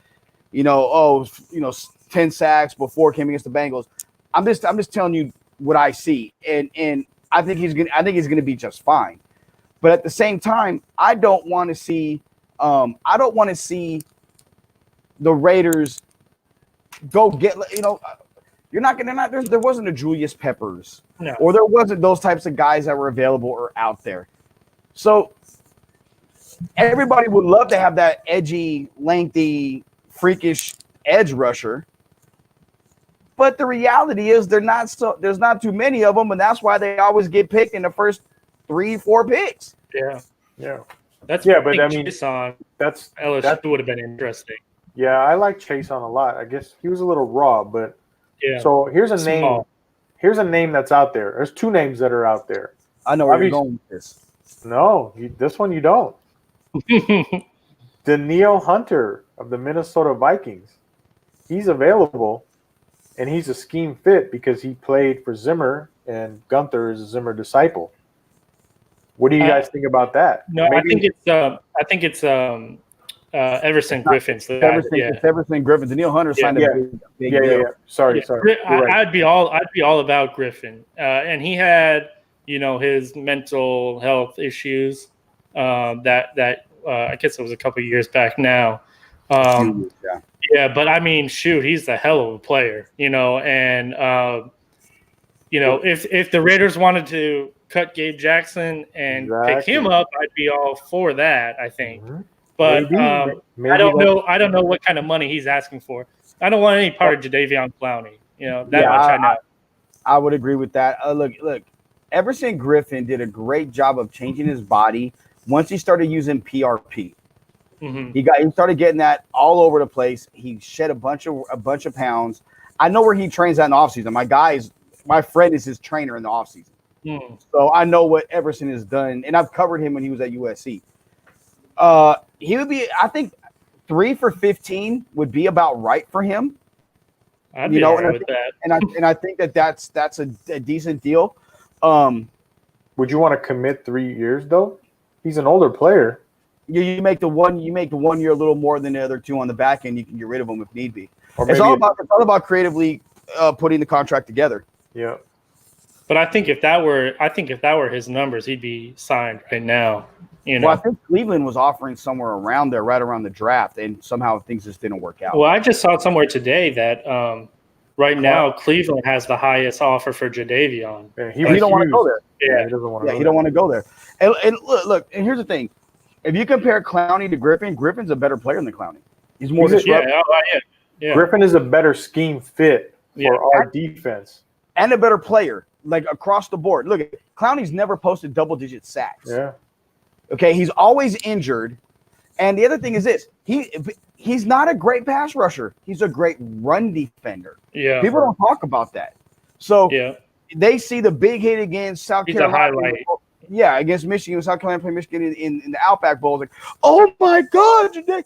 10 sacks before he came against the Bengals. I'm just telling you what I see. And I think he's gonna be just fine. But at the same time, I don't want to see the Raiders go get, you're not going to, there wasn't a Julius Peppers or there wasn't those types of guys that were available or out there. So everybody would love to have that edgy, lengthy, freakish edge rusher. But the reality is there's not too many of them. And that's why they always get picked in the first 3-4 picks. Yeah. But I mean, Chason, that would have been interesting. Yeah, I like Chason a lot. I guess he was a little raw, but So here's a name. Here's a name that's out there. There's 2 names that are out there. I know where you're going with this. No, this one you don't. Danielle Hunter of the Minnesota Vikings. He's available, and he's a scheme fit because he played for Zimmer, and Gunther is a Zimmer disciple. What do you guys think about that? No, maybe? I think it's Everson Griffin. It's Everson Griffin. Danielle Hunter signed a big deal. Yeah. Sorry. I'd be all about Griffin, and he had his mental health issues that I guess it was a couple of years back now. But I mean, shoot, he's a hell of a player, and if the Raiders wanted to cut Gabe Jackson and pick him up, I'd be all for that, I think. But Maybe I don't know. I don't know what kind of money he's asking for. I don't want any part of Jadeveon Clowney. That much I know. I would agree with that. Look. Everson Griffin did a great job of changing his body once he started using PRP. Mm-hmm. He started getting that all over the place. He shed a bunch of pounds. I know where he trains at in the offseason. My friend is his trainer in the offseason. So I know what Everson has done, and I've covered him when he was at USC. He would be, I think, 3 for 15 would be about right for him. I'd be all right with that. And I think that's a decent deal. Would you want to commit 3 years though? He's an older player. You make the 1 year a little more than the other 2 on the back end. You can get rid of them if need be. It's all about creatively putting the contract together. Yeah. But I think if that were his numbers, he'd be signed right now. Well, I think Cleveland was offering somewhere around there, right around the draft, and somehow things just didn't work out. Well, I just saw somewhere today that right now Cleveland has the highest offer for Jadeveon. Yeah, he don't want to go there. Yeah, he doesn't want to. Yeah, he don't want to go there. And look, and here's the thing: if you compare Clowney to Griffin, Griffin's a better player than Clowney. He's more disruptive. Yeah. Griffin is a better scheme fit for our defense. And a better player, like across the board. Look, Clowney's never posted double-digit sacks. Yeah. Okay, he's always injured. And the other thing is this: he's not a great pass rusher. He's a great run defender. Yeah. People don't talk about that. So they see the big hit against South Carolina. He's a highlight. Yeah, against Michigan. South Carolina playing Michigan in the Outback Bowl. Like, oh my God, dude's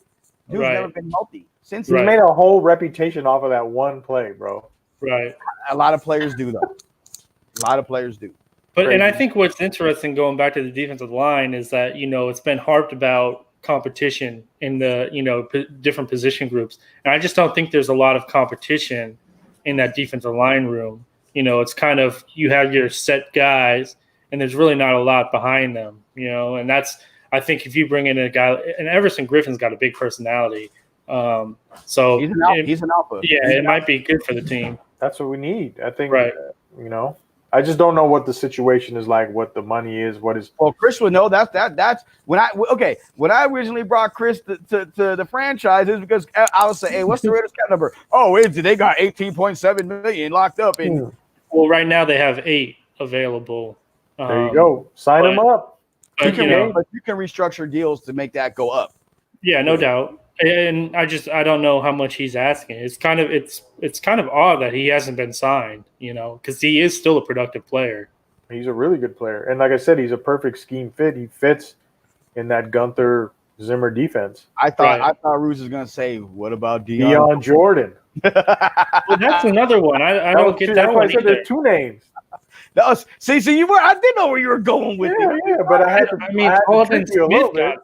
never been healthy since. He made a whole reputation off of that one play, bro. Right. A lot of players do, though. A lot of players do. But and I think what's interesting going back to the defensive line is that it's been harped about competition in the different position groups, and I just don't think there's a lot of competition in that defensive line room. It's kind of you have your set guys, and there's really not a lot behind them. And that's I think if you bring in a guy, and Everson Griffin's got a big personality, so he's an alpha. Yeah, it might be good for the team. That's what we need. I think. Right. I just don't know what the situation is like, what the money is, what is. Well, Chris would know that's when I originally brought Chris to the franchise is because I was saying, hey, what's the Raiders cap number? Oh, they got 18.7 million locked up. Well, right now they have 8 available. There you go. Sign them up. But you can restructure deals to make that go up. Yeah, no doubt. And I don't know how much he's asking. It's kind of odd that he hasn't been signed, because he is still a productive player. He's a really good player. And like I said, he's a perfect scheme fit. He fits in that Gunther Zimmer defense. I thought Rooz was going to say, what about Deion Jordan? Well, that's another one. I don't get that one. I said there's 2 names. I didn't know where you were going with it. Yeah, but I had to. Alden Smith got,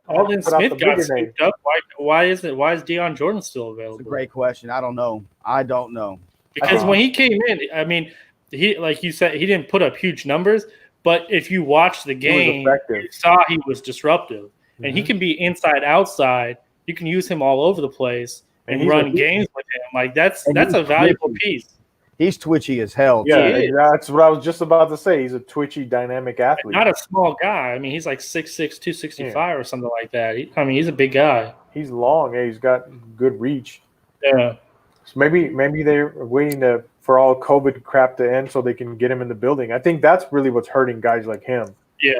Alden Smith got scooped up. Why is Deion Jordan still available? That's a great question. I don't know. Because when he came in, he, like you said, he didn't put up huge numbers, but if you watch the game, you saw he was disruptive. And he can be inside, outside. You can use him all over the place and run games with him. Like that's a valuable piece. He's twitchy as hell. Yeah, that's what I was just about to say. He's a twitchy, dynamic athlete. Not a small guy. He's like 6'6", 265 or something like that. He's a big guy. He's long. Yeah, he's got good reach. Yeah. So maybe they're waiting for all COVID crap to end so they can get him in the building. I think that's really what's hurting guys like him. Yeah.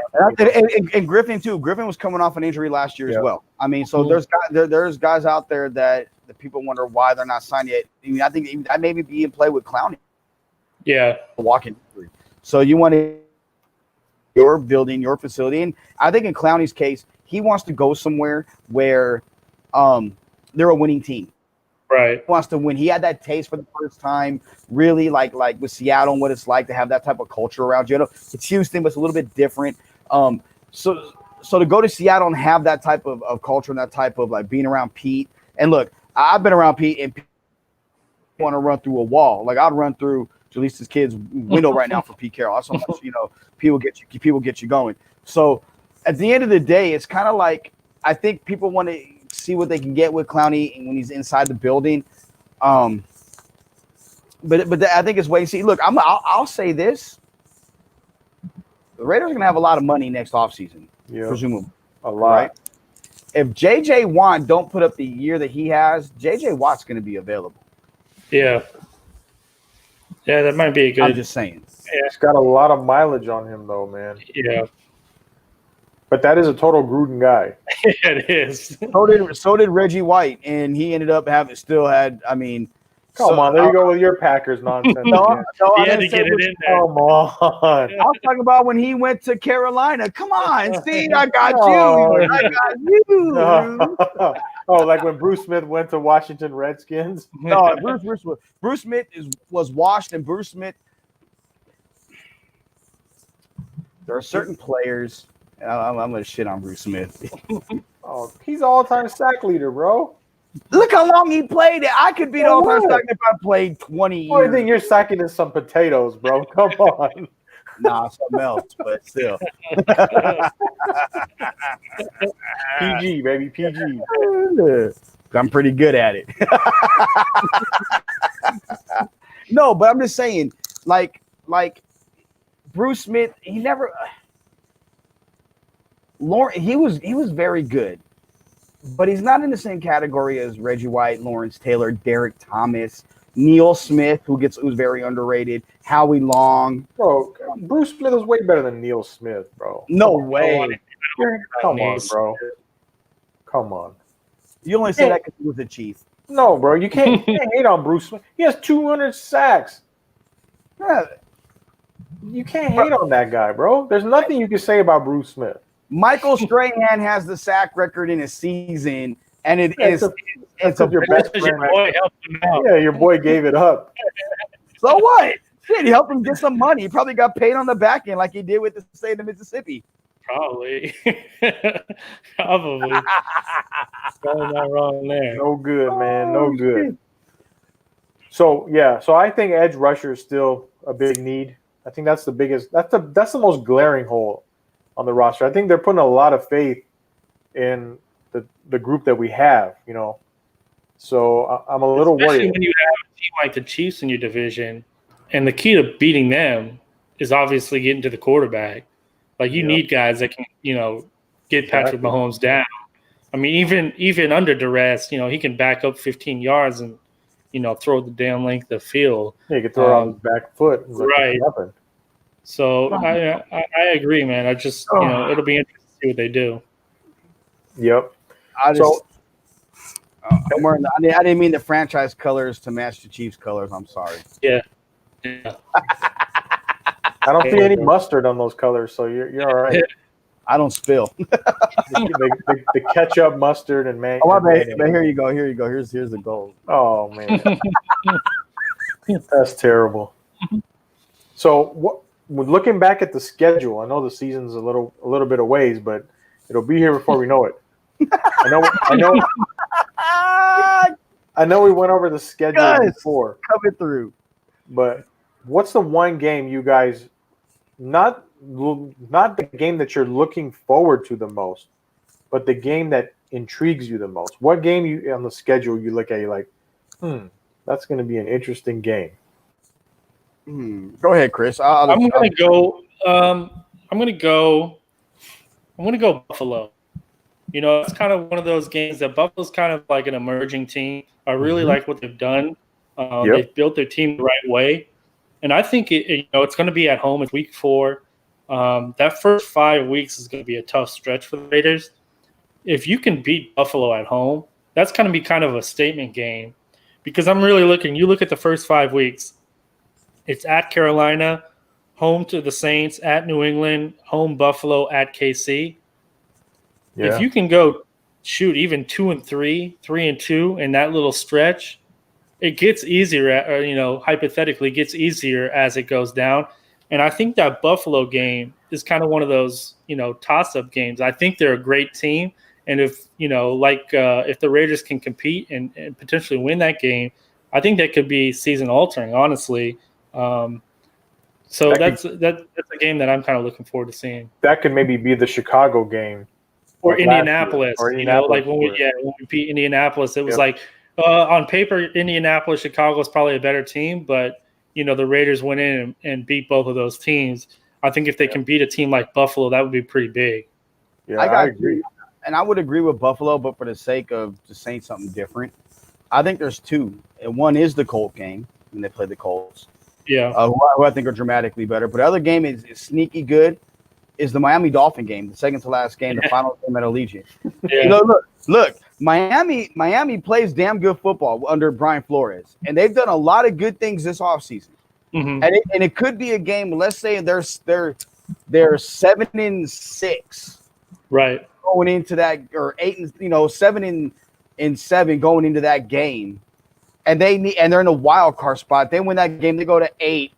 And Griffin too. Griffin was coming off an injury last year as well. So there's guys out there that people wonder why they're not signed yet. I think that maybe be in play with Clowney. Yeah. Walking. So you want your building, your facility. And I think in Clowney's case, he wants to go somewhere where they're a winning team. Right. He wants to win. He had that taste for the first time, really like with Seattle and what it's like to have that type of culture around you. It's Houston, but it's a little bit different. So to go to Seattle and have that type of culture and that type of like being around Pete. And look, I've been around Pete and Pete want to run through a wall. Like I'd run through Jaleesa's kid's window right now for Pete Carroll. That's how much, people get you going. So at the end of the day, it's kind of like I think people want to see what they can get with Clowney when he's inside the building. But I think it's wait and see. Look, I'll say this: the Raiders are going to have a lot of money next offseason, presumably. A lot. Right? If J.J. Watt don't put up the year that he has, J.J. Watt's going to be available. Yeah. Yeah, that might be a good. I'm just saying. He's got a lot of mileage on him, though, man. Yeah. But that is a total Gruden guy. It is. So did Reggie White, and he ended up I mean, Come on, there you go with your Packers nonsense. No, He I had to didn't say get it which- in there. Come on. I was talking about when he went to Carolina. Come on, see, I got No. you. I got you. Oh, like when Bruce Smith went to Washington Redskins? No, Bruce Smith was washed, and Bruce Smith. There are certain players. I'm going to shit on Bruce Smith. Oh, he's all-time sack leader, bro. Look how long he played. I could be the all-time sack if I played 20 The only years. thing you're sacking is some potatoes, bro. Come on. Nah, something else, but still. PG, baby, PG. I'm pretty good at it. No, but I'm just saying, like Bruce Smith, he never. Lauren, he was very good, but he's not in the same category as Reggie White, Lawrence Taylor, Derek Thomas, Neil Smith, who's very underrated, Howie Long. Bro, Bruce Smith is way better than Neil Smith, bro. No way. Come on, bro. Come on. You only say that because he was a Chief. No, bro, you can't hate on Bruce Smith. He has 200 sacks. Yeah. You can't hate on that guy, bro. There's nothing you can say about Bruce Smith. Michael Strahan has the sack record in a season, and it's your best Your friend. boy helped him out. Yeah, your boy gave it up. So what? Shit, he helped him get some money. He probably got paid on the back end like he did with the state of Mississippi. Probably. Probably. Probably not wrong there. No good, man. No good. So I think edge rusher is still a big need. I think that's the biggest. That's the most glaring hole on the roster. I think they're putting a lot of faith in the group that we have. So I'm a little Especially worried. when you have a team like the Chiefs in your division, and the key to beating them is obviously getting to the quarterback. Like you need guys that can, get Patrick Mahomes down. I mean, even under duress, he can back up 15 yards and, throw the damn length of field. Yeah, you can throw it on his back foot. Right. So I agree, man. I just, it'll be interesting to see what they do. Yep. I'm wearing I didn't mean the franchise colors to match the Chiefs colors. I'm sorry. Yeah. I don't see any mustard on those colors, so you're all right. I don't spill. the ketchup, mustard, and man. Oh, my bad. But here you go. Here's the gold. Oh man, that's terrible. So looking back at the schedule, I know the season's a little bit of ways, but it'll be here before we know it. I know we went over the schedule before. Coming through. But what's the one game you guys not the game that you're looking forward to the most, but the game that intrigues you the most? What game on the schedule you look at, you're like, that's going to be an interesting game? Go ahead, Chris. I'm gonna go Buffalo. It's kind of one of those games that Buffalo's kind of like an emerging team. I really like what they've done. They've built their team the right way, and I think it's going to be at home. It's week 4. That first 5 weeks is going to be a tough stretch for the Raiders. If you can beat Buffalo at home, that's going to be kind of a statement game, because I'm really looking. You look at the first 5 weeks. It's at Carolina, home to the Saints, at New England, home Buffalo, at KC. Yeah. If you can go shoot even 2-3, 3-2 in that little stretch, it gets easier. Hypothetically, gets easier as it goes down. And I think that Buffalo game is kind of one of those, toss-up games. I think they're a great team, and if if the Raiders can compete and potentially win that game, I think that could be season-altering, honestly. So that's a game that I'm kind of looking forward to seeing. That could maybe be the Chicago game. Or Indianapolis. Or Indianapolis. When we beat Indianapolis, it was like on paper, Indianapolis, Chicago is probably a better team, but the Raiders went in and beat both of those teams. I think if they can beat a team like Buffalo, that would be pretty big. Yeah, I agree. and I would agree with Buffalo, but for the sake of just saying something different, I think there's two. And one is the Colt game when they play the Colts. Yeah. Who I think are dramatically better. But the other game is sneaky good. Is the Miami Dolphin game, the second to last game, the final game at Allegiant. Yeah. Look, Miami plays damn good football under Brian Flores, and they've done a lot of good things this offseason. Mm-hmm. And it could be a game. Let's say they're 7-6, Right. going into that, or 7-7 going into that game, and they're in a wild card spot. They win that game, they go to 8,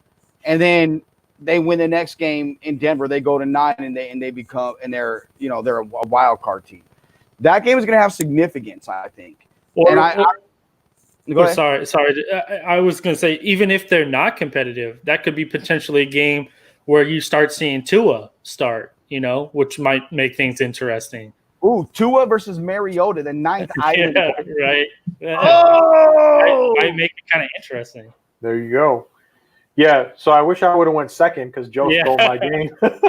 and then they win the next game in Denver. They go to 9, and they're a wild card team. That game is going to have significance, I think. Sorry. I was going to say, even if they're not competitive, that could be potentially a game where you start seeing Tua start, which might make things interesting. Ooh, Tua versus Mariota, the 9th item. Yeah, right. Oh! Might make it kind of interesting. There you go. Yeah, so I wish I would have went second because Joe stole my game. That's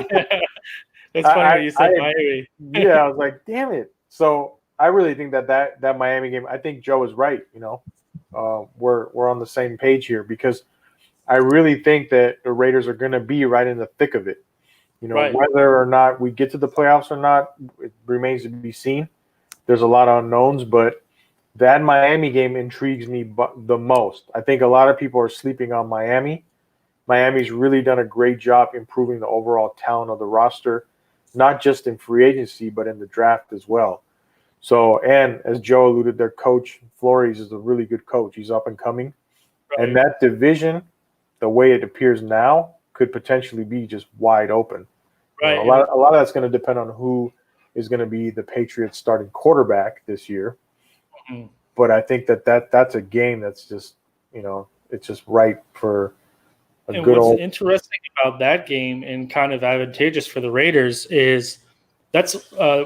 funny when you said Miami. Yeah, I was like, damn it. So I really think that Miami game, I think Joe is right. We're on the same page here because I really think that the Raiders are going to be right in the thick of it. Right. Whether or not we get to the playoffs or not, it remains to be seen. There's a lot of unknowns, but that Miami game intrigues me the most. I think a lot of people are sleeping on Miami. Miami's really done a great job improving the overall talent of the roster, not just in free agency, but in the draft as well. So, and as Joe alluded, their coach, Flores, is a really good coach. He's up and coming. Right. And that division, the way it appears now, could potentially be just wide open. Right. A lot of that's going to depend on who is going to be the Patriots' starting quarterback this year. Mm-hmm. But I think that's a game that's just, it's just right for a and good what's old. Interesting about that game and kind of advantageous for the Raiders is that's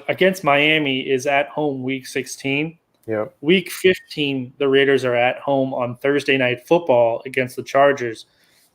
against Miami is at home week 16. Yeah. Week 15, the Raiders are at home on Thursday Night Football against the Chargers.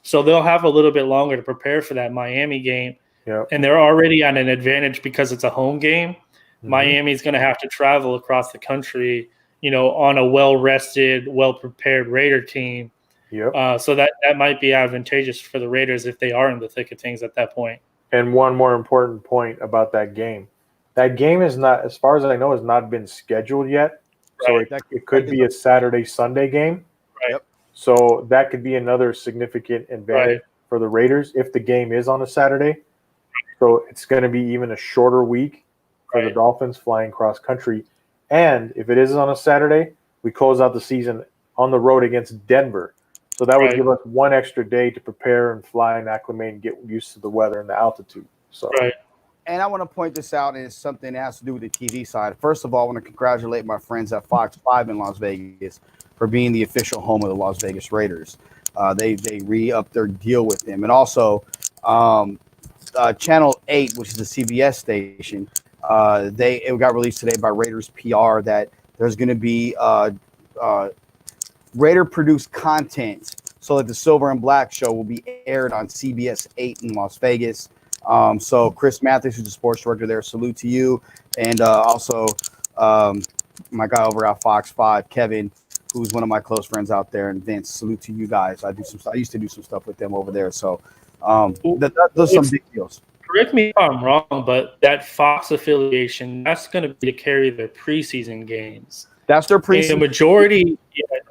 So they'll have a little bit longer to prepare for that Miami game. Yeah. And they're already on an advantage because it's a home game. Mm-hmm. Miami's going to have to travel across the country, on a well-rested, well-prepared Raider team. Yeah. So that might be advantageous for the Raiders if they are in the thick of things at that point. And one more important point about that game. That game is not, as far as I know, has not been scheduled yet. Right. So it could be a Saturday, Sunday game. Right. So that could be another significant advantage for the Raiders if the game is on a Saturday. So it's going to be even a shorter week for the Dolphins flying cross country. And if it is on a Saturday, we close out the season on the road against Denver. So that would give us one extra day to prepare and fly and acclimate and get used to the weather and the altitude. So. Right. And I want to point this out, and it's something that has to do with the TV side. First of all, I want to congratulate my friends at Fox 5 in Las Vegas for being the official home of the Las Vegas Raiders. They re-upped their deal with them. And also, Channel 8, which is the CBS station, it got released today by Raiders PR that there's going to be Raider-produced content so that the Silver and Black show will be aired on CBS 8 in Las Vegas. So Chris Matthews, who's the sports director there, salute to you. And also my guy over at Fox 5, Kevin, who's one of my close friends out there, and Vince, salute to you guys. I used to do some stuff with them over there. So those are some big deals. Correct me if I'm wrong, but that Fox affiliation, that's going to be to carry their preseason games. That's their preseason. And the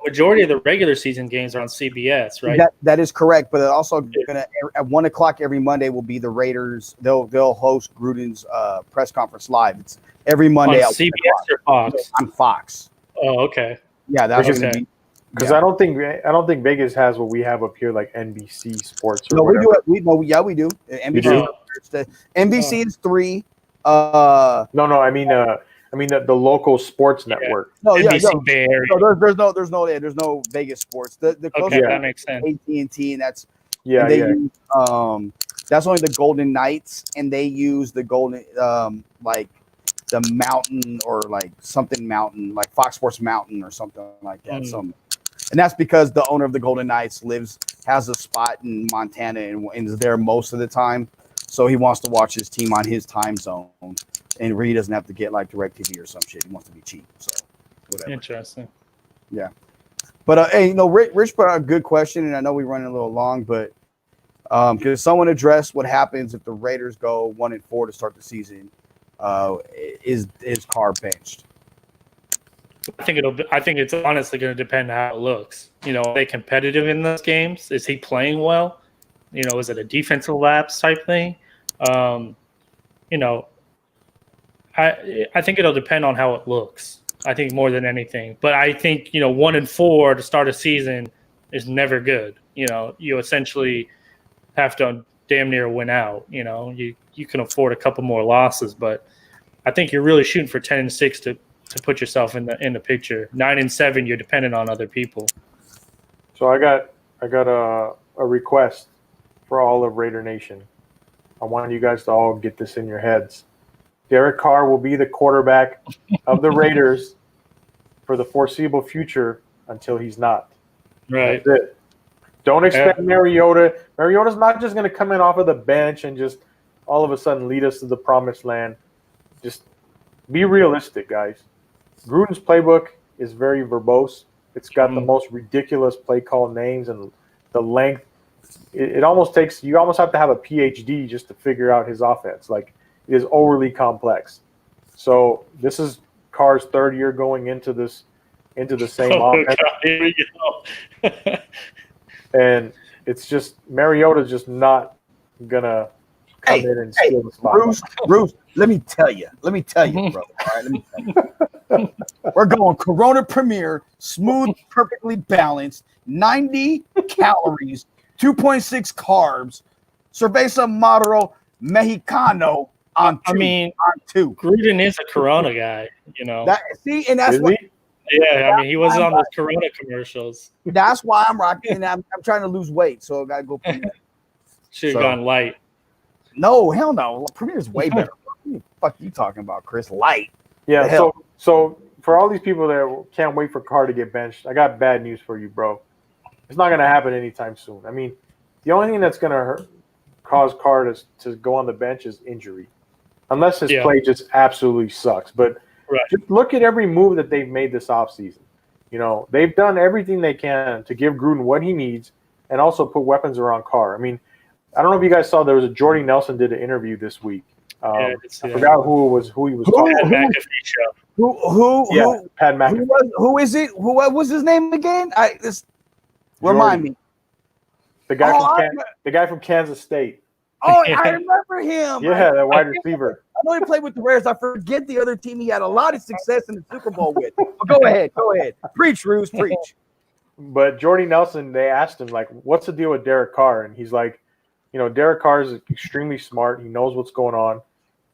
majority of the regular season games are on CBS, right? That is correct, but also gonna at 1:00 every Monday will be the Raiders. They'll host Gruden's press conference live. It's every Monday on CBS or Fox. On Fox. Oh, okay. Yeah, that's okay. Because I don't think Vegas has what we have up here, like NBC Sports. Or we do it. We do. NBC. NBC is 3. No. I mean the local sports network. No, NBC Bay Area. No, there's no Vegas sports. The okay, that makes sense. AT&T, and that's use, that's only the Golden Knights, and they use the Golden like the Mountain or like something Mountain, like Fox Sports Mountain or something like that. And that's because the owner of the Golden Knights has a spot in Montana and is there most of the time. So he wants to watch his team on his time zone. and Reed doesn't have to get like DirecTV or some shit. He wants to be cheap, so whatever. Interesting. Yeah, but hey, Rich put out a good question, and I know we're running a little long, but can someone address what happens if the Raiders go 1-4 to start the season? Is Carr benched? I think it's honestly going to depend on how it looks. Are they competitive in those games? Is he playing well? Is it a defensive lapse type thing? I think it'll depend on how it looks. I think more than anything. But I think 1-4 to start a season is never good. You essentially have to damn near win out. You can afford a couple more losses, but I think you're really shooting for 10-6 to put yourself in the picture. 9-7, you're dependent on other people. So I got a request for all of Raider Nation. I want you guys to all get this in your heads. Derek Carr will be the quarterback of the Raiders for the foreseeable future until he's not. Right. That's it. Don't expect Mariota. Mariota's not just going to come in off of the bench and just all of a sudden lead us to the promised land. Just be realistic, guys. Gruden's playbook is very verbose. It's got the most ridiculous play call names and the length. It almost takes – you almost have to have a PhD just to figure out his offense. Like, it is overly complex. So this is Carr's third year going into the same offense. God, here we go. And it's just Mariota's just not gonna come in and steal the spot. Rooz, let me tell you, bro. All right, let me tell you. We're going Corona Premier, smooth, perfectly balanced, 90 calories, 2.6 carbs, Cerveza Maduro Mexicano on two. Gruden is a Corona guy, And that's what. Yeah, he was on those Corona commercials. That's why I'm rocking, and I'm trying to lose weight, so I gotta go Premier. Should have gone light. No, hell no. Premier's way better. What the fuck are you talking about, Chris? Light. Yeah, so for all these people that can't wait for Carr to get benched, I got bad news for you, bro. It's not going to happen anytime soon. I mean, the only thing that's going to cause Carr to go on the bench is injury, unless his play just absolutely sucks. But just look at every move that they've made this offseason. They've done everything they can to give Gruden what he needs and also put weapons around Carr. I mean, I don't know if you guys saw, there was a Jordy Nelson did an interview this week. I forgot who he was talking about. Who? Pat McAfee. Who is it? What was his name again? Remind me. The guy from Kansas State. Oh, I remember him. Yeah, that wide receiver. I know he played with the Raiders. I forget the other team he had a lot of success in the Super Bowl with. But go ahead. Preach, Rooz, preach. But Jordy Nelson, they asked him, like, what's the deal with Derek Carr? And he's like, Derek Carr is extremely smart. He knows what's going on.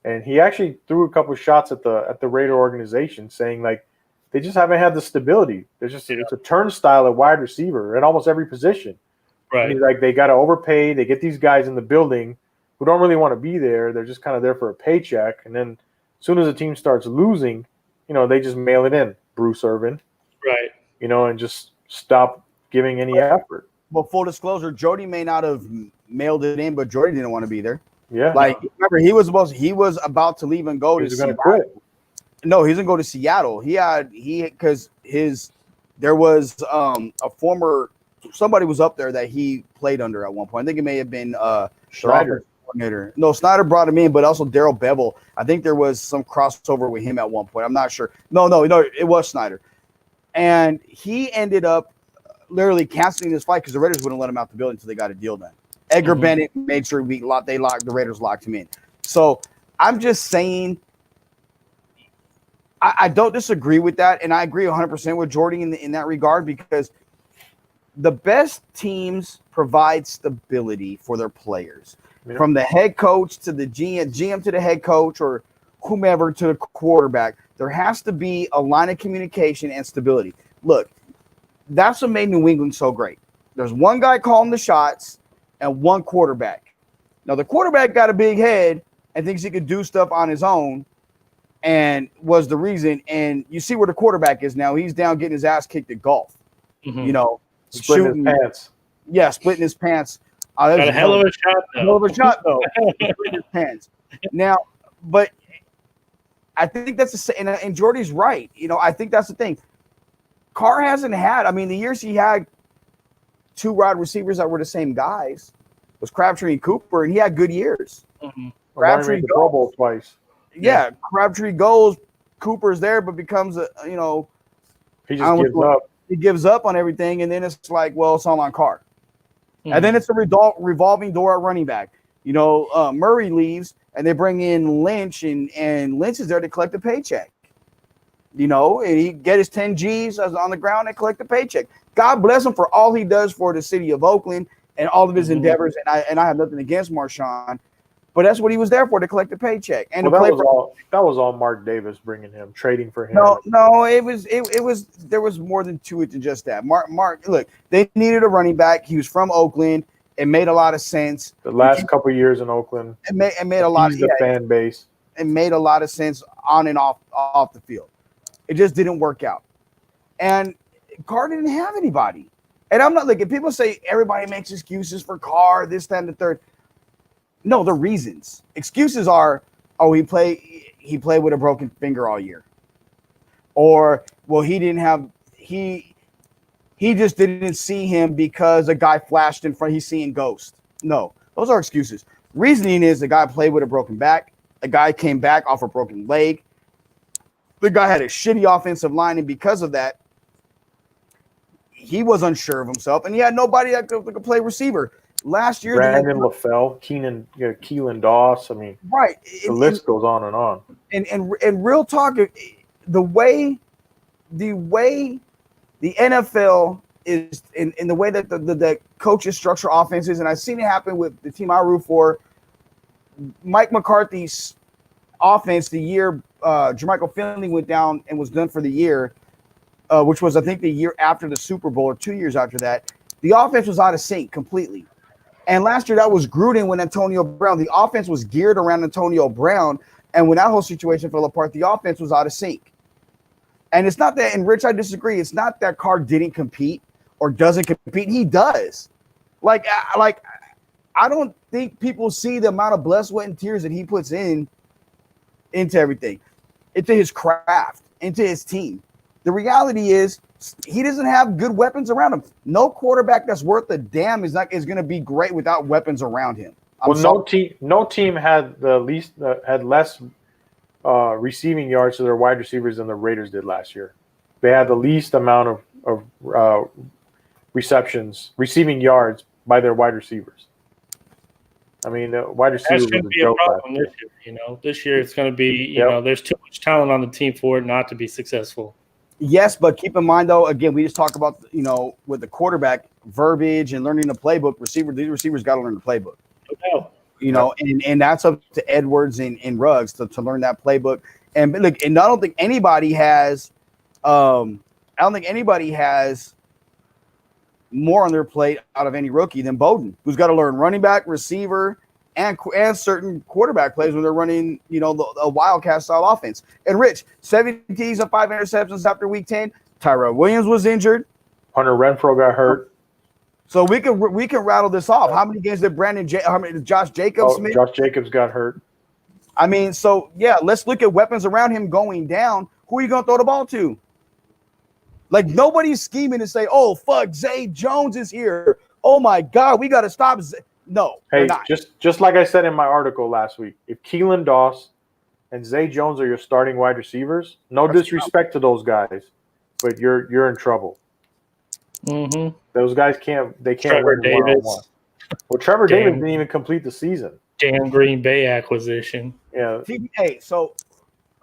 And he actually threw a couple of shots at the Raider organization, saying, like, they just haven't had the stability. There's just it's a turnstile at wide receiver at almost every position. Right. And he's like, they got to overpay. They get these guys in the building who don't really want to be there. They're just kind of there for a paycheck. And then as soon as the team starts losing, they just mail it in. Bruce Irvin. Right. And just stop giving any effort. Well, full disclosure, Jordy may not have mailed it in, but Jordy didn't want to be there. Yeah. Like, remember, he was about to leave and go to Seattle. Quit. No, he's gonna go to Seattle. There was a former somebody was up there that he played under at one point. I think it may have been Snyder. Coordinator. No, Snyder brought him in, but also Darrell Bevel. I think there was some crossover with him at one point. I'm not sure. No, it was Snyder. And he ended up literally canceling his fight because the Raiders wouldn't let him out the building until they got a deal done. Edgar Bennett made sure the Raiders locked him in. So I'm just saying, I don't disagree with that, and I agree 100% with Jordy in that regard, because the best teams provide stability for their players, from the head coach to the GM to the head coach, or whomever to the quarterback. There has to be a line of communication and stability. Look, that's what made New England so great. There's one guy calling the shots and one quarterback. Now, the quarterback got a big head and thinks he could do stuff on his own, and was the reason. And you see where the quarterback is now. He's down getting his ass kicked at golf. Splitting his pants. Yeah, splitting his pants. Got a hell of a shot, though. Hell of a shot, though. Splitting his pants. Now, but I think that's and Jordy's right. I think that's the thing. Carr hasn't had. I mean, the years he had two wide receivers that were the same guys was Crabtree and Cooper, and he had good years. Mm-hmm. Crabtree the Pro Bowl twice. Yeah, Crabtree goes, Cooper's there, but becomes he just gives up. He gives up on everything, and then it's like, well, it's all on Carr. Mm-hmm. And then it's a revolving door at running back. Murray leaves, and they bring in Lynch, and Lynch is there to collect a paycheck. And he get his 10 G's on the ground and collect a paycheck. God bless him for all he does for the city of Oakland and all of his endeavors. And I have nothing against Marshawn, but that's what he was there for, to collect a paycheck. And that was all Mark Davis bringing him, trading for him. No, it was there was more than to it than just that. Mark, look, they needed a running back. He was from Oakland. It made a lot of sense. The last couple of years in Oakland, it made a lot of the fan base. It made a lot of sense on and off the field. It just didn't work out. And Carr didn't have anybody. And I'm not if people say everybody makes excuses for Carr, this, that, and the third. No, the reasons. Excuses are, he played with a broken finger all year. Or, well, he just didn't see him because a guy flashed in front, he's seeing ghosts. No, those are excuses. Reasoning is the guy played with a broken back. A guy came back off a broken leg. The guy had a shitty offensive line, and because of that, he was unsure of himself, and he had nobody that could play receiver. Last year, Brandon LaFell, Keelan Doss. I mean, right. The list goes on and on. And real talk, the way the NFL is, in the way that the coaches structure offenses, and I've seen it happen with the team I root for. Mike McCarthy's offense, the year Jermichael Finley went down and was done for the year, which was, I think, the year after the Super Bowl or 2 years after that, the offense was out of sync completely. And last year that was Gruden when Antonio Brown. The offense was geared around Antonio Brown, and when that whole situation fell apart, the offense was out of sync. And it's not that, and Rich, I disagree. It's not that Carr didn't compete or doesn't compete. He does. Like I don't think people see the amount of blood, sweat, and tears that he puts into everything, into his craft, into his team. The reality is he doesn't have good weapons around him. No quarterback that's worth a damn is going to be great without weapons around him. No team had less receiving yards to their wide receivers than the Raiders did last year. They had the least amount of receiving yards by their wide receivers. I mean, the wide receivers That's going to be a problem this year. This year it's going to be, there's too much talent on the team for it not to be successful. Yes, but keep in mind, though, again, we just talk about, with the quarterback verbiage and learning the playbook. These receivers got to learn the playbook. And that's up to Edwards and Ruggs to learn that playbook. And look, and I don't think anybody has, more on their plate out of any rookie than Bowden, who's got to learn running back, receiver, and certain quarterback plays when they're running, a Wildcat style offense. And Rich, 7 TDs and 5 interceptions after week 10. Tyrell Williams was injured. Hunter Renfrow got hurt. So we can rattle this off. How many games did Josh Jacobs miss? Josh Jacobs got hurt. I mean, so yeah, let's look at weapons around him going down. Who are you gonna throw the ball to? Like, nobody's scheming to say, "Oh fuck, Zay Jones is here. Oh my God, we gotta stop." No, hey, just like I said in my article last week, if Keelan Doss and Zay Jones are your starting wide receivers, no disrespect to those guys, but you're in trouble. Mm-hmm. Those guys can't Trevor win one-on-one. Well, Trevor Davis didn't even complete the season. Damn Green Bay acquisition. Yeah. Hey, so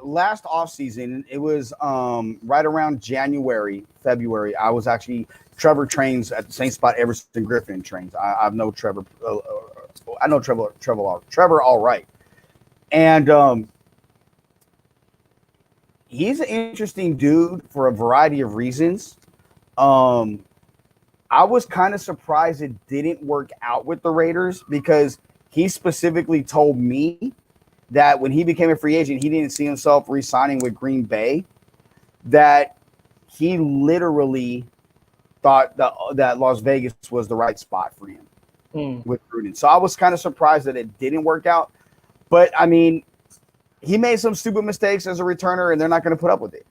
last offseason, it was right around January, February. I was actually Trevor trains at the same spot Everson Griffin trains. I know Trevor. I know Trevor all right, and he's an interesting dude for a variety of reasons. I was kind of surprised it didn't work out with the Raiders because he specifically told me that when he became a free agent, he didn't see himself re-signing with Green Bay, that he literally thought that Las Vegas was the right spot for him with Gruden. So I was kind of surprised that it didn't work out. But, I mean, he made some stupid mistakes as a returner, and they're not going to put up with it.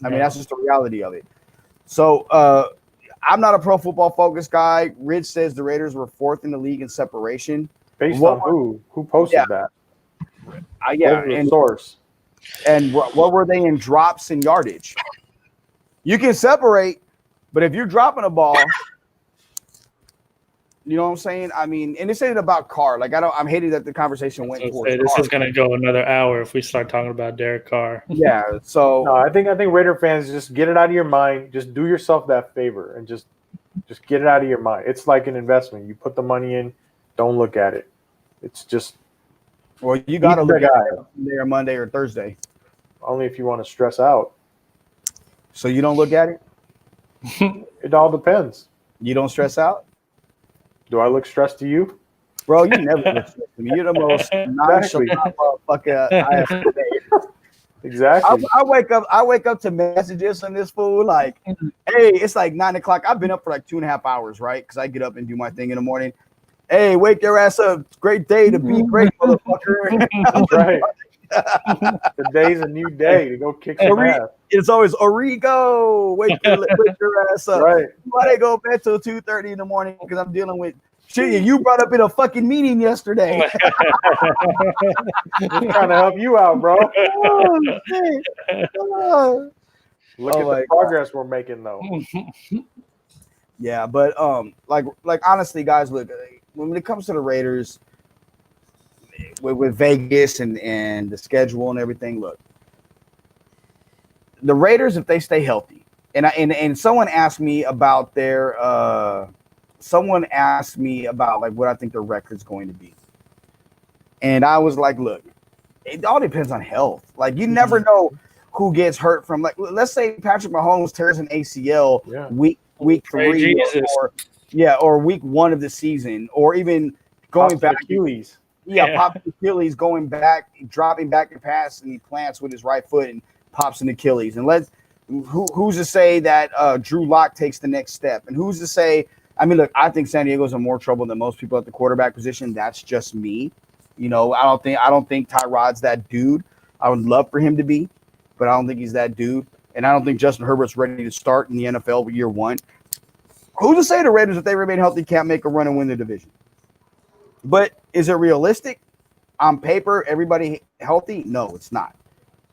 I mean, that's just the reality of it. So I'm not a pro football focused guy. Rich says the Raiders were 4th in the league in separation. Based on who? Who posted that? Yeah, and source. And what were they in drops and yardage? You can separate, but if you're dropping a ball, you know what I'm saying? I mean, and this ain't about Carr. Like I'm hating that the conversation went towards this Carr. is going to go another hour if we start talking about Derek Carr. Yeah. So no, I think Raider fans, just get it out of your mind. Just do yourself that favor and just get it out of your mind. It's like an investment. You put the money in, don't look at it. It's just. Well, you got to look at it Sunday or Monday or Thursday. Only if you want to stress out. So you don't look at it? It all depends. You don't stress out? Do I look stressed to you? Bro, you never look stressed to me. You're the most nonchalant motherfucker I have made. Exactly. I wake up to messages on this fool like, hey, it's like 9 o'clock. I've been up for like 2.5 hours, right? Because I get up and do my thing in the morning. Hey, wake your ass up. It's a great day to be great, motherfucker. That's right. Today's a new day to go kick some ass. It's always Origo. Wake your ass up. Right. Why they go bed till 2:30 in the morning? Because I'm dealing with shit you brought up in a fucking meeting yesterday. Just trying to help you out, bro. Look at the progress we're making, though. Yeah, but like honestly, guys, look, when it comes to the Raiders, with Vegas and the schedule and everything, look, the Raiders, if they stay healthy, and someone asked me about like what I think their record's going to be, and I was like, look, it all depends on health. Like you never know who gets hurt from. Like let's say Patrick Mahomes tears an ACL week 3 or week 1 of the season, or even going back Achilles. Pops Achilles, going back, dropping back to pass, and he plants with his right foot and pops an Achilles. And who's to say that Drew Lock takes the next step? And who's to say? I mean, look, I think San Diego's in more trouble than most people at the quarterback position. That's just me. You know, I don't think Tyrod's that dude. I would love for him to be, but I don't think he's that dude. And I don't think Justin Herbert's ready to start in the NFL year 1. Who's to say the Raiders, if they remain healthy, can't make a run and win the division? But is it realistic? On paper, everybody healthy? No, it's not.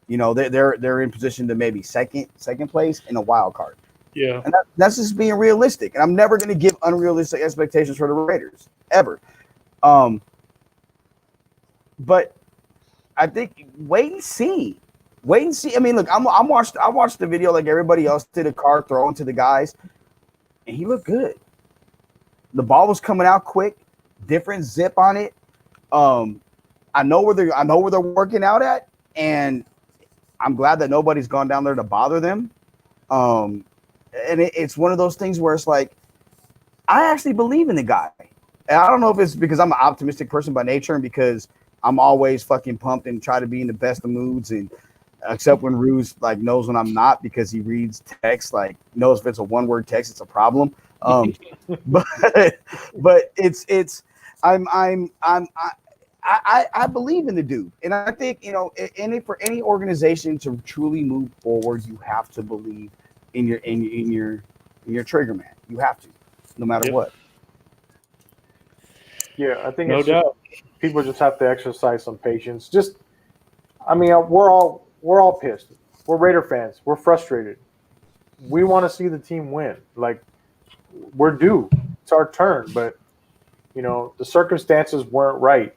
You know, they're in position to maybe second place in a wild card. Yeah. And that's just being realistic. And I'm never going to give unrealistic expectations for the Raiders, ever. But I think wait and see. I mean, look, I watched the video like everybody else did, a Carr throwing to the guys, and he looked good. The ball was coming out quick, different zip on it. I know where they're working out at, and I'm glad that nobody's gone down there to bother them. And it's one of those things where it's like, I actually believe in the guy. And I don't know if it's because I'm an optimistic person by nature and because I'm always fucking pumped and try to be in the best of moods, and except when Rooz like knows when I'm not, because he reads text, like knows if it's a one-word text, it's a problem. But it's I believe in the dude, and I think, you know, for any organization to truly move forward, you have to believe in your trigger man. You have to, no matter what. Yeah, I think no doubt. People just have to exercise some patience. We're all pissed. We're Raider fans. We're frustrated. We want to see the team win. Like, we're due. It's our turn, but you know, the circumstances weren't right.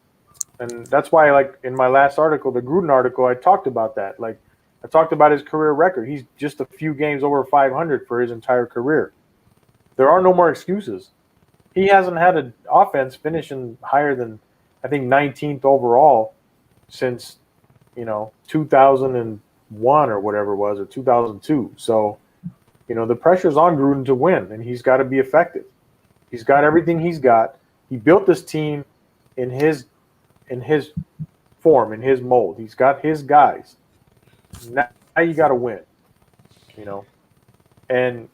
And that's why, like, in my last article, the Gruden article, I talked about that. Like, I talked about his career record. He's just a few games over 500 for his entire career. There are no more excuses. He hasn't had an offense finishing higher than, I think, 19th overall since, 2001 or whatever it was, or 2002. So, the pressure's on Gruden to win, and he's got to be effective. He's got everything he's got. He built this team in his form, in his mold. He's got his guys. Now you got to win, And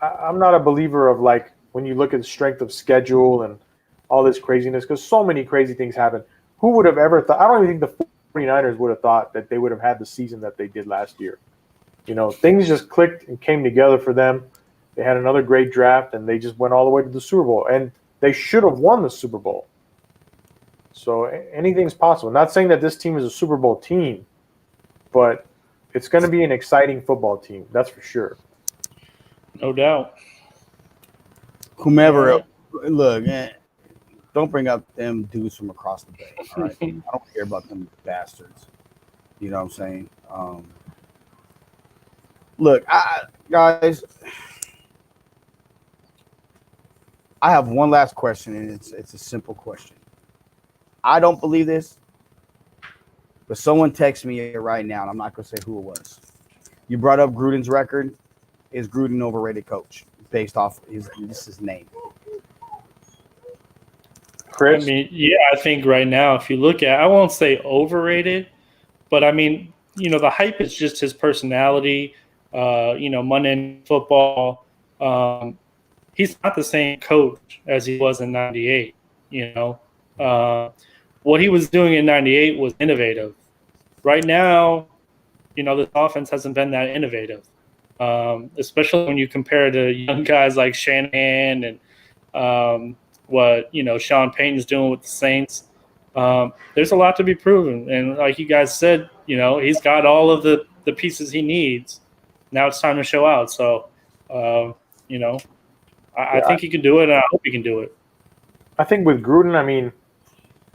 I'm not a believer of, like, when you look at the strength of schedule and all this craziness, because so many crazy things happen. Who would have ever thought? I don't even think the 49ers would have thought that they would have had the season that they did last year. You know, things just clicked and came together for them. They had another great draft, and they just went all the way to the Super Bowl. And they should have won the Super Bowl. So anything's possible. Not saying that this team is a Super Bowl team, but it's going to be an exciting football team. That's for sure. No doubt. Whomever, look, man, don't bring up them dudes from across the bay. All right, I don't care about them bastards. You know what I'm saying? Look, guys, I have one last question, and it's a simple question. I don't believe this, but someone text me right now, and I'm not going to say who it was. You brought up Gruden's record. Is Gruden an overrated coach based off his name? Chris? I mean, yeah, I think right now, if you look at, I won't say overrated, but I mean, you know, the hype is just his personality. You know, Monday Night Football. He's not the same coach as he was in '98. You know, what he was doing in '98 was innovative. Right now, you know, this offense hasn't been that innovative, especially when you compare to young guys like Shanahan and what, you know, Sean Payton's doing with the Saints. There's a lot to be proven. And like you guys said, you know, he's got all of the pieces he needs. Now it's time to show out. So, you know, I think he can do it, and I hope he can do it. I think with Gruden, I mean,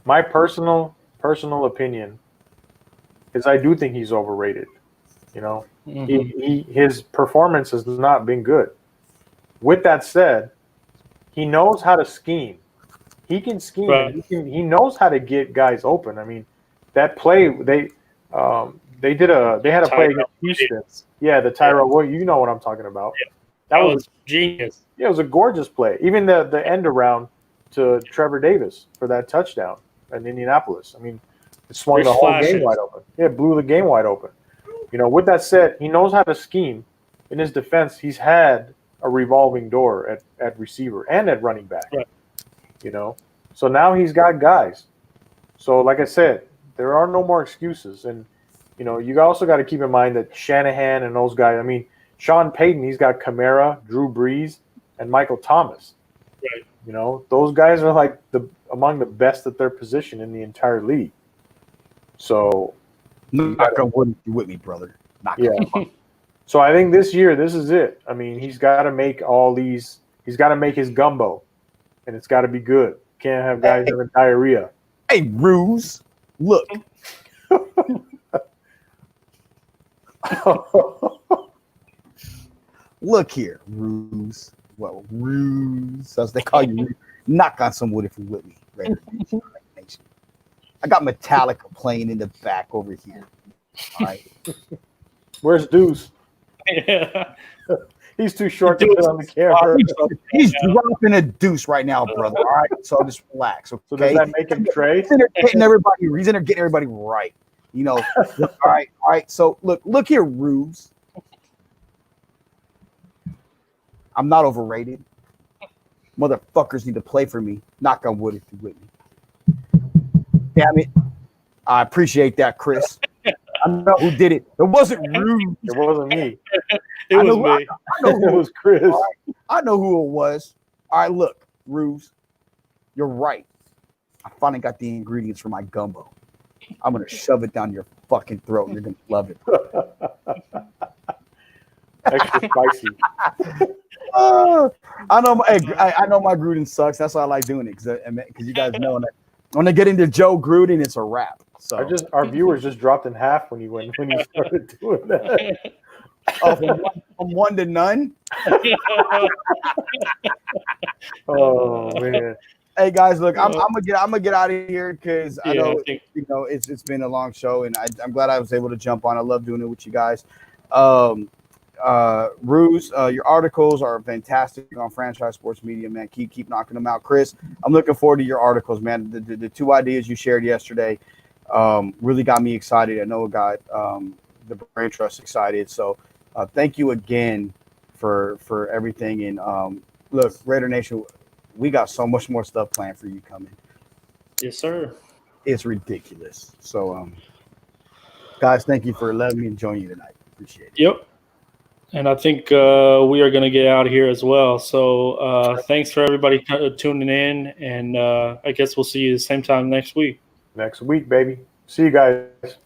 my personal opinion is I do think he's overrated. You know, his performance has not been good. With that said, he knows how to scheme. He can scheme. Right. He knows how to get guys open. I mean, that play they had a play against Houston. Yeah, the Tyrell. Well, you know what I'm talking about. Yeah. That was genius. Yeah, it was a gorgeous play. Even the end around to Trevor Davis for that touchdown in Indianapolis. I mean, it swung the whole game wide open. Yeah, it blew the game wide open. You know, with that said, he knows how to scheme. In his defense, he's had a revolving door at receiver and at running back. Right. You know, so now he's got guys. So, like I said, there are no more excuses. And, you know, you also got to keep in mind that Shanahan and those guys, I mean, Sean Payton, he's got Kamara, Drew Brees, and Michael Thomas. Right. You know, those guys are like among the best at their position in the entire league. So, Knock on wood with me, brother. Yeah. So I think this year, this is it. I mean, he's got to make he's got to make his gumbo, and it's got to be good. Can't have guys having diarrhea. Hey, Rooz, look. Look here, Rooz. Well, Rooz, as they call you. Knock on some wood if you're with me. Raider Nation. I got Metallica playing in the back over here. All right. Where's Deuce? Yeah. He's too short to put on the camera. He's dropping a deuce right now, brother. All right, so just relax. Okay. So does that make him Trey? He's in there getting everybody right. You know. All right. So look here, Rooz. I'm not overrated. Motherfuckers need to play for me. Knock on wood if you're with me. Damn it. I appreciate that, Chris. I know who did it. It wasn't Rooz. It wasn't me. It was me. I know who It was Chris. Right. I know who it was. All right, look, Rooz, you're right. I finally got the ingredients for my gumbo. I'm gonna shove it down your fucking throat. You're gonna love it. Extra spicy. I know my Gruden sucks. That's why I like doing it because you guys know that when I get into Joe Gruden, it's a wrap. So Our viewers just dropped in half when you started doing that. Oh, from one to none. Oh man. Hey guys, look, I'm gonna get out of here because I know I think, it's been a long show, and I'm glad I was able to jump on. I love doing it with you guys. Rooz, your articles are fantastic on Franchise Sports Media, man. Keep knocking them out, Chris. I'm looking forward to your articles, man. The two ideas you shared yesterday really got me excited. I know it got the Brain Trust excited. So thank you again for everything. And look, Raider Nation, we got so much more stuff planned for you coming. yes, sir. It's ridiculous. So Guys, thank you for letting me join you tonight. Appreciate it. Yep. And I think we are going to get out of here as well. So thanks for everybody tuning in. And I guess we'll see you the same time next week. Next week, baby. See you guys.